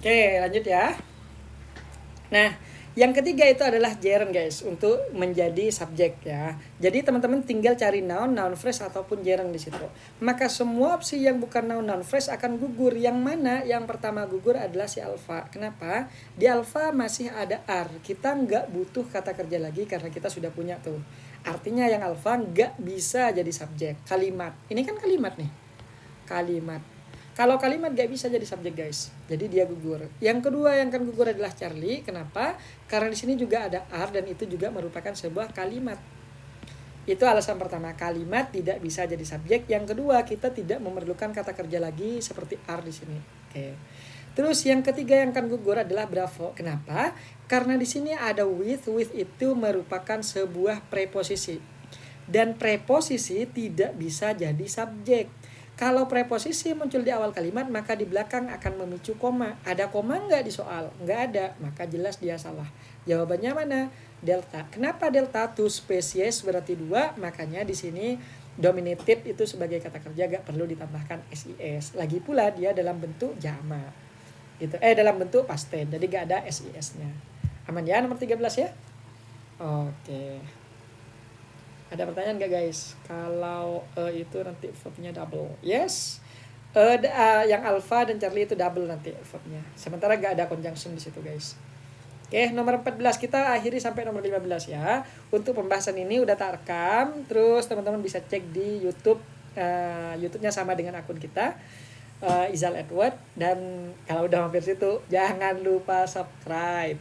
Oke, lanjut ya. Nah, yang ketiga itu adalah gerund, guys, untuk menjadi subjek ya. Jadi teman-teman tinggal cari noun phrase ataupun gerund di situ. Maka semua opsi yang bukan noun phrase akan gugur. Yang mana? Yang pertama gugur adalah si alpha. Kenapa? Di alpha masih ada are. Kita nggak butuh kata kerja lagi karena kita sudah punya tuh. Artinya yang alpha nggak bisa jadi subjek. Kalimat. Ini kan kalimat nih. Kalimat. Kalau kalimat gak bisa jadi subjek, guys. Jadi dia gugur. Yang kedua yang akan gugur adalah Charlie. Kenapa? Karena di sini juga ada are dan itu juga merupakan sebuah kalimat. Itu alasan pertama, kalimat tidak bisa jadi subjek. Yang kedua, kita tidak memerlukan kata kerja lagi seperti are di sini. Oke. Terus yang ketiga yang akan gugur adalah bravo. Kenapa? Karena di sini ada with. With itu merupakan sebuah preposisi. Dan preposisi tidak bisa jadi subjek. Kalau preposisi muncul di awal kalimat, maka di belakang akan memicu koma. Ada koma nggak di soal? Nggak ada, maka jelas dia salah. Jawabannya mana? Delta. Kenapa delta? Two spesies berarti 2, makanya di sini dominated itu sebagai kata kerja gak perlu ditambahkan SIS. Lagi pula dia dalam bentuk jamak. Gitu. Dalam bentuk past tense, jadi gak ada SIS-nya. Aman ya nomor 13 ya? Oke. Ada pertanyaan gak, guys? Kalau itu nanti verbnya double. Yes. Yang alpha dan Charlie itu double nanti verbnya. Sementara gak ada conjunction di situ, guys. Oke, nomor 14 kita akhiri sampai nomor 15 ya. Untuk pembahasan ini udah tak rekam. Terus teman-teman bisa cek di YouTube. YouTube-nya sama dengan akun kita. Izal Edward. Dan kalau udah mampir situ, jangan lupa subscribe.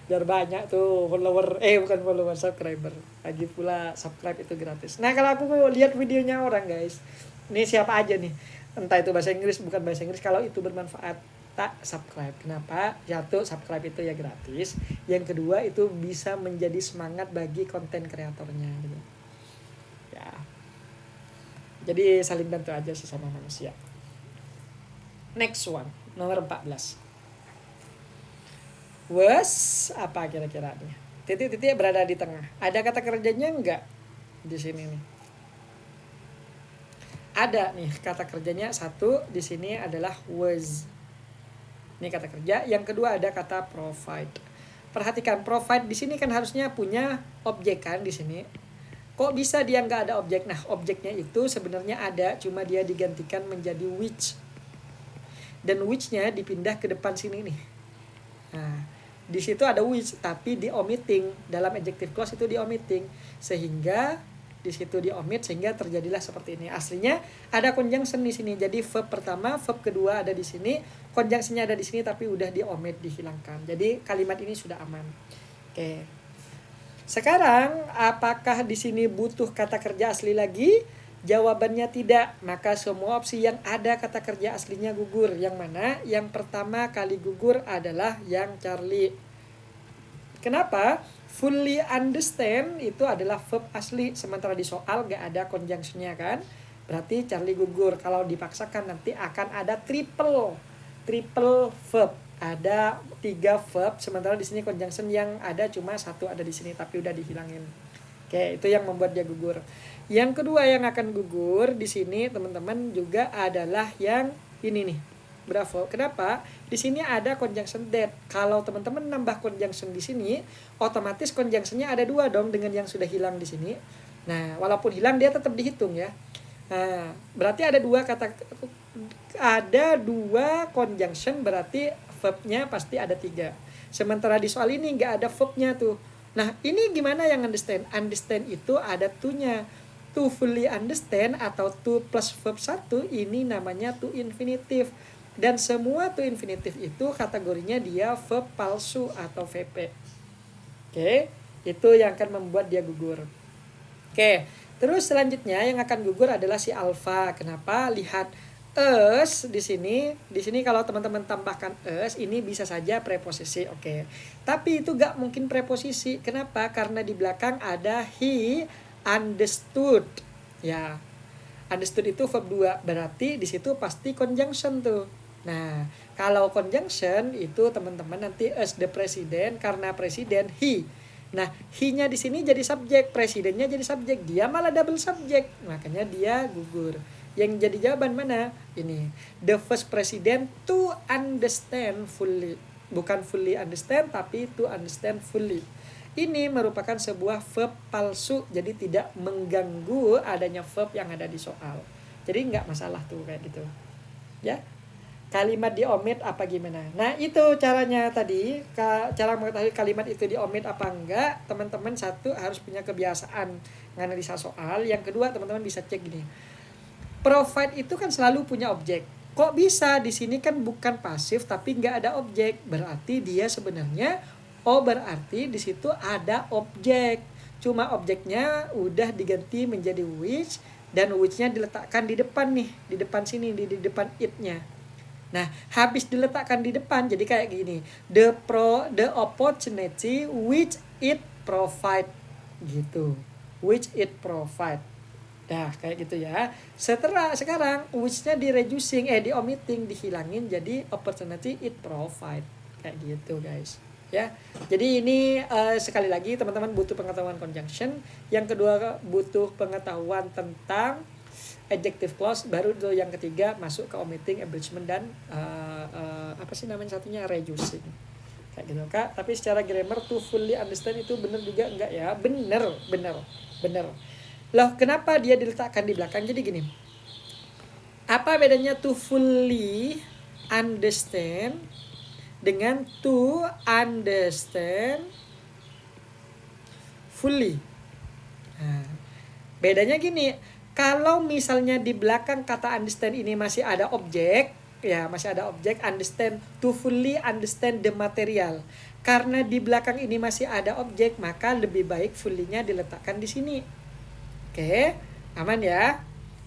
biar banyak tuh follower, bukan follower, subscriber. Lagi pula subscribe itu gratis. Nah kalau aku mau lihat videonya orang guys, ini siapa aja nih, entah itu bahasa Inggris bukan bahasa Inggris, kalau itu bermanfaat tak subscribe. Kenapa? Satu, subscribe itu ya gratis. Yang kedua itu bisa menjadi semangat bagi konten kreatornya gitu. Ya. Jadi saling bantu aja sesama manusia. Next one, nomor 14. Was apa kira-kira nih? Titik-titik berada di tengah. Ada kata kerjanya enggak di sini nih? Ada nih kata kerjanya, satu di sini adalah was. Ini kata kerja. Yang kedua ada kata provide. Perhatikan, provide di sini kan harusnya punya objek kan di sini. Kok bisa dia nggak ada objek? Nah, objeknya itu sebenarnya ada, cuma dia digantikan menjadi which. Dan which-nya dipindah ke depan sini nih. Nah, di situ ada which tapi di omitting, dalam adjective clause itu di omitting, sehingga di situ di omit sehingga terjadilah seperti ini. Aslinya ada conjunction di sini. Jadi verb pertama, verb kedua ada di sini, conjunctionnya ada di sini tapi udah di omit, dihilangkan. Jadi kalimat ini sudah aman. Oke. Sekarang apakah di sini butuh kata kerja asli lagi? Jawabannya tidak. Maka semua opsi yang ada kata kerja aslinya gugur. Yang mana? Yang pertama kali gugur adalah yang Charlie. Kenapa? Fully understand itu adalah verb asli. Sementara di soal gak ada conjunctionnya kan. Berarti Charlie gugur. Kalau dipaksakan nanti akan ada triple verb. Ada 3 verb. Sementara di sini conjunction yang ada cuma 1 ada di sini. Tapi udah dihilangin. Oke, itu yang membuat dia gugur. Yang kedua yang akan gugur di sini teman-teman juga adalah yang ini nih. Bravo. Kenapa? Di sini ada conjunction that. Kalau teman-teman nambah conjunction di sini, otomatis conjunctionnya ada 2 dong dengan yang sudah hilang di sini. Nah, walaupun hilang dia tetap dihitung ya. Nah, berarti ada 2 conjunction, berarti verbnya pasti ada 3. Sementara di soal ini nggak ada verbnya tuh. Nah, ini gimana yang understand? Understand itu ada to-nya. To fully understand atau to plus verb 1 ini namanya to infinitive. Dan semua to infinitive itu kategorinya dia verb palsu atau VP. Oke, itu yang akan membuat dia gugur. Oke, terus selanjutnya yang akan gugur adalah si alpha. Kenapa? Lihat us di sini kalau teman-teman tambahkan us ini bisa saja preposisi, oke. Tapi itu gak mungkin preposisi. Kenapa? Karena di belakang ada he understood. Ya, understood itu verb 2, berarti di situ pasti conjunction tuh. Nah, kalau conjunction itu teman-teman nanti us the president, karena presiden he. Nah, he-nya di sini jadi subjek, presidennya jadi subjek, dia malah double subjek, makanya dia gugur. Yang jadi jawaban mana? Ini. The first president to understand fully. Bukan fully understand, tapi to understand fully. Ini merupakan sebuah verb palsu. Jadi tidak mengganggu adanya verb yang ada di soal. Jadi nggak masalah tuh kayak gitu. Ya. Kalimat di omit apa gimana? Nah itu caranya tadi. Cara mengetahui kalimat itu di omit apa enggak. Teman-teman satu harus punya kebiasaan menganalisa soal. Yang kedua teman-teman bisa cek gini. Provide itu kan selalu punya objek. Kok bisa di sini kan bukan pasif tapi nggak ada objek. Berarti dia sebenarnya berarti di situ ada objek. Cuma objeknya udah diganti menjadi which dan which-nya diletakkan di depan nih, di depan sini, di depan it-nya. Nah, habis diletakkan di depan jadi kayak gini. The opportunity which it provide gitu. Which it provide. Nah, kayak gitu ya. Sekarang which-nya di omitting, dihilangin jadi opportunity it provide. Kayak gitu, guys. Ya. Jadi ini sekali lagi teman-teman butuh pengetahuan conjunction, yang kedua butuh pengetahuan tentang adjective clause, baru tuh yang ketiga masuk ke omitting, abridgment dan apa sih namanya satunya, reducing. Kayak gitu, Kak. Tapi secara grammar to fully understand itu benar juga enggak ya? Benar. Loh, kenapa dia diletakkan di belakang? Jadi gini. Apa bedanya to fully understand dengan to understand fully? Nah, bedanya gini. Kalau misalnya di belakang kata understand ini masih ada objek, Ya, masih ada objek understand, to fully understand the material. Karena di belakang ini masih ada objek, maka lebih baik fully-nya diletakkan di sini. Oke, aman ya?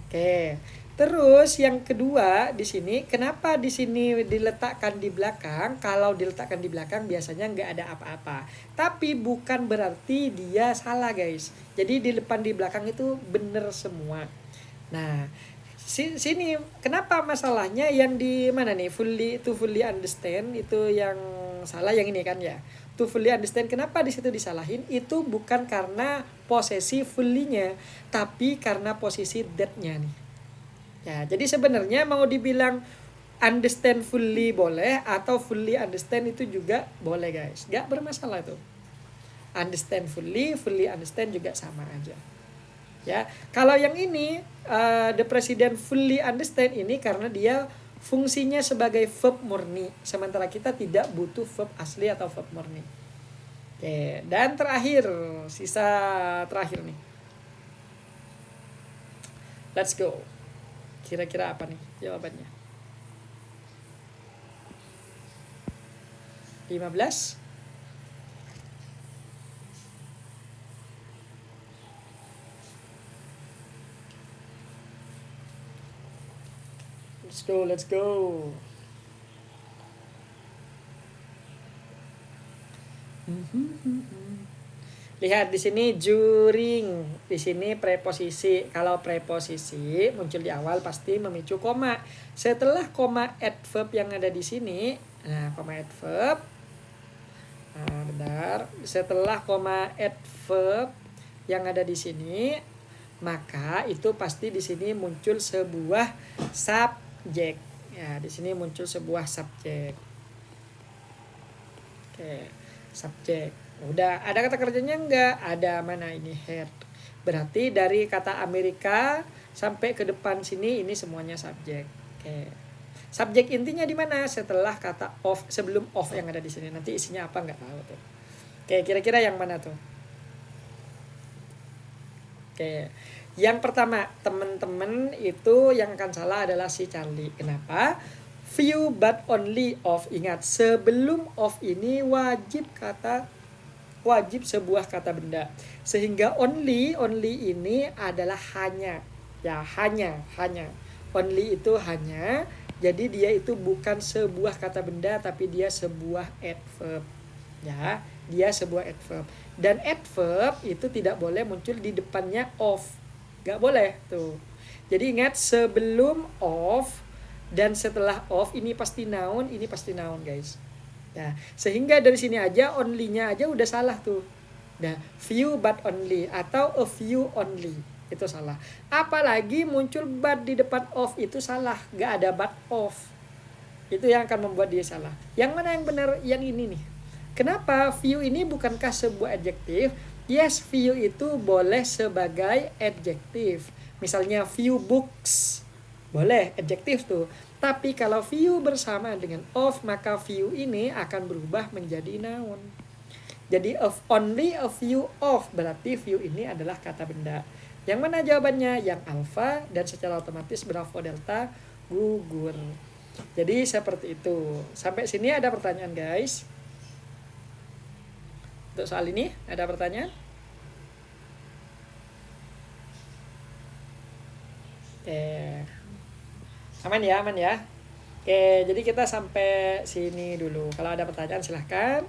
Oke. Terus yang kedua di sini, kenapa di sini diletakkan di belakang? Kalau diletakkan di belakang biasanya nggak ada apa-apa. Tapi bukan berarti dia salah, guys. Jadi di depan di belakang itu bener semua. Nah, sini kenapa masalahnya yang di mana nih? To fully understand itu yang salah, yang ini kan ya. To fully understand, kenapa di situ disalahin? Itu bukan karena posisi fully-nya, tapi karena posisi that-nya nih. Ya, jadi sebenarnya mau dibilang understand fully boleh atau fully understand itu juga boleh, guys. Gak bermasalah tuh. Understand fully, fully understand juga sama aja. Ya, kalau yang ini the president fully understand ini karena dia fungsinya sebagai verb murni, sementara kita tidak butuh verb asli atau verb murni. Oke, dan terakhir, sisa terakhir nih. Let's go. Kira-kira apa nih jawabannya? 15. Let's go. Lihat di sini during, di sini preposisi. Kalau preposisi muncul di awal pasti memicu koma. Setelah koma adverb yang ada di sini, nah koma adverb. Nah, benar. Setelah koma adverb yang ada di sini, maka itu pasti di sini muncul sebuah subjek. Ya, di sini muncul sebuah subjek. Oke, subjek. Udah ada kata kerjanya enggak? Ada, mana ini, had. Berarti dari kata Amerika sampai ke depan sini ini semuanya subjek. Oke. Subjek intinya di mana? Setelah kata of, sebelum of yang ada di sini. Nanti isinya apa enggak tahu tuh. Oke, kira-kira yang mana tuh? Oke. Yang pertama, teman-teman itu yang akan salah adalah si Charlie. Kenapa? Few but only of. Ingat, sebelum of ini wajib sebuah kata benda. Sehingga only ini adalah hanya. Ya, hanya. Only itu hanya. Jadi dia itu bukan sebuah kata benda, tapi dia sebuah adverb. Ya, dia sebuah adverb. Dan adverb itu tidak boleh muncul di depannya of. Gak boleh tuh. Jadi ingat, sebelum of dan setelah of ini pasti noun, guys. Nah, sehingga dari sini aja only-nya aja udah salah tuh. Nah, few but only atau a few only itu salah. Apalagi muncul but di depan of itu salah. Gak ada but of. Itu yang akan membuat dia salah. Yang mana yang benar? Yang ini nih. Kenapa few ini bukankah sebuah adjektif? Yes, few itu boleh sebagai adjektif. Misalnya few books. Boleh, adjektif tuh. Tapi kalau few bersama dengan of, maka few ini akan berubah menjadi noun. Jadi only a few of, berarti few ini adalah kata benda. Yang mana jawabannya? Yang alfa, dan secara otomatis bravo delta gugur. Jadi seperti itu. Sampai sini ada pertanyaan, guys? Untuk soal ini ada pertanyaan? Oke. Aman ya? Oke, jadi kita sampai sini dulu. Kalau ada pertanyaan silahkan.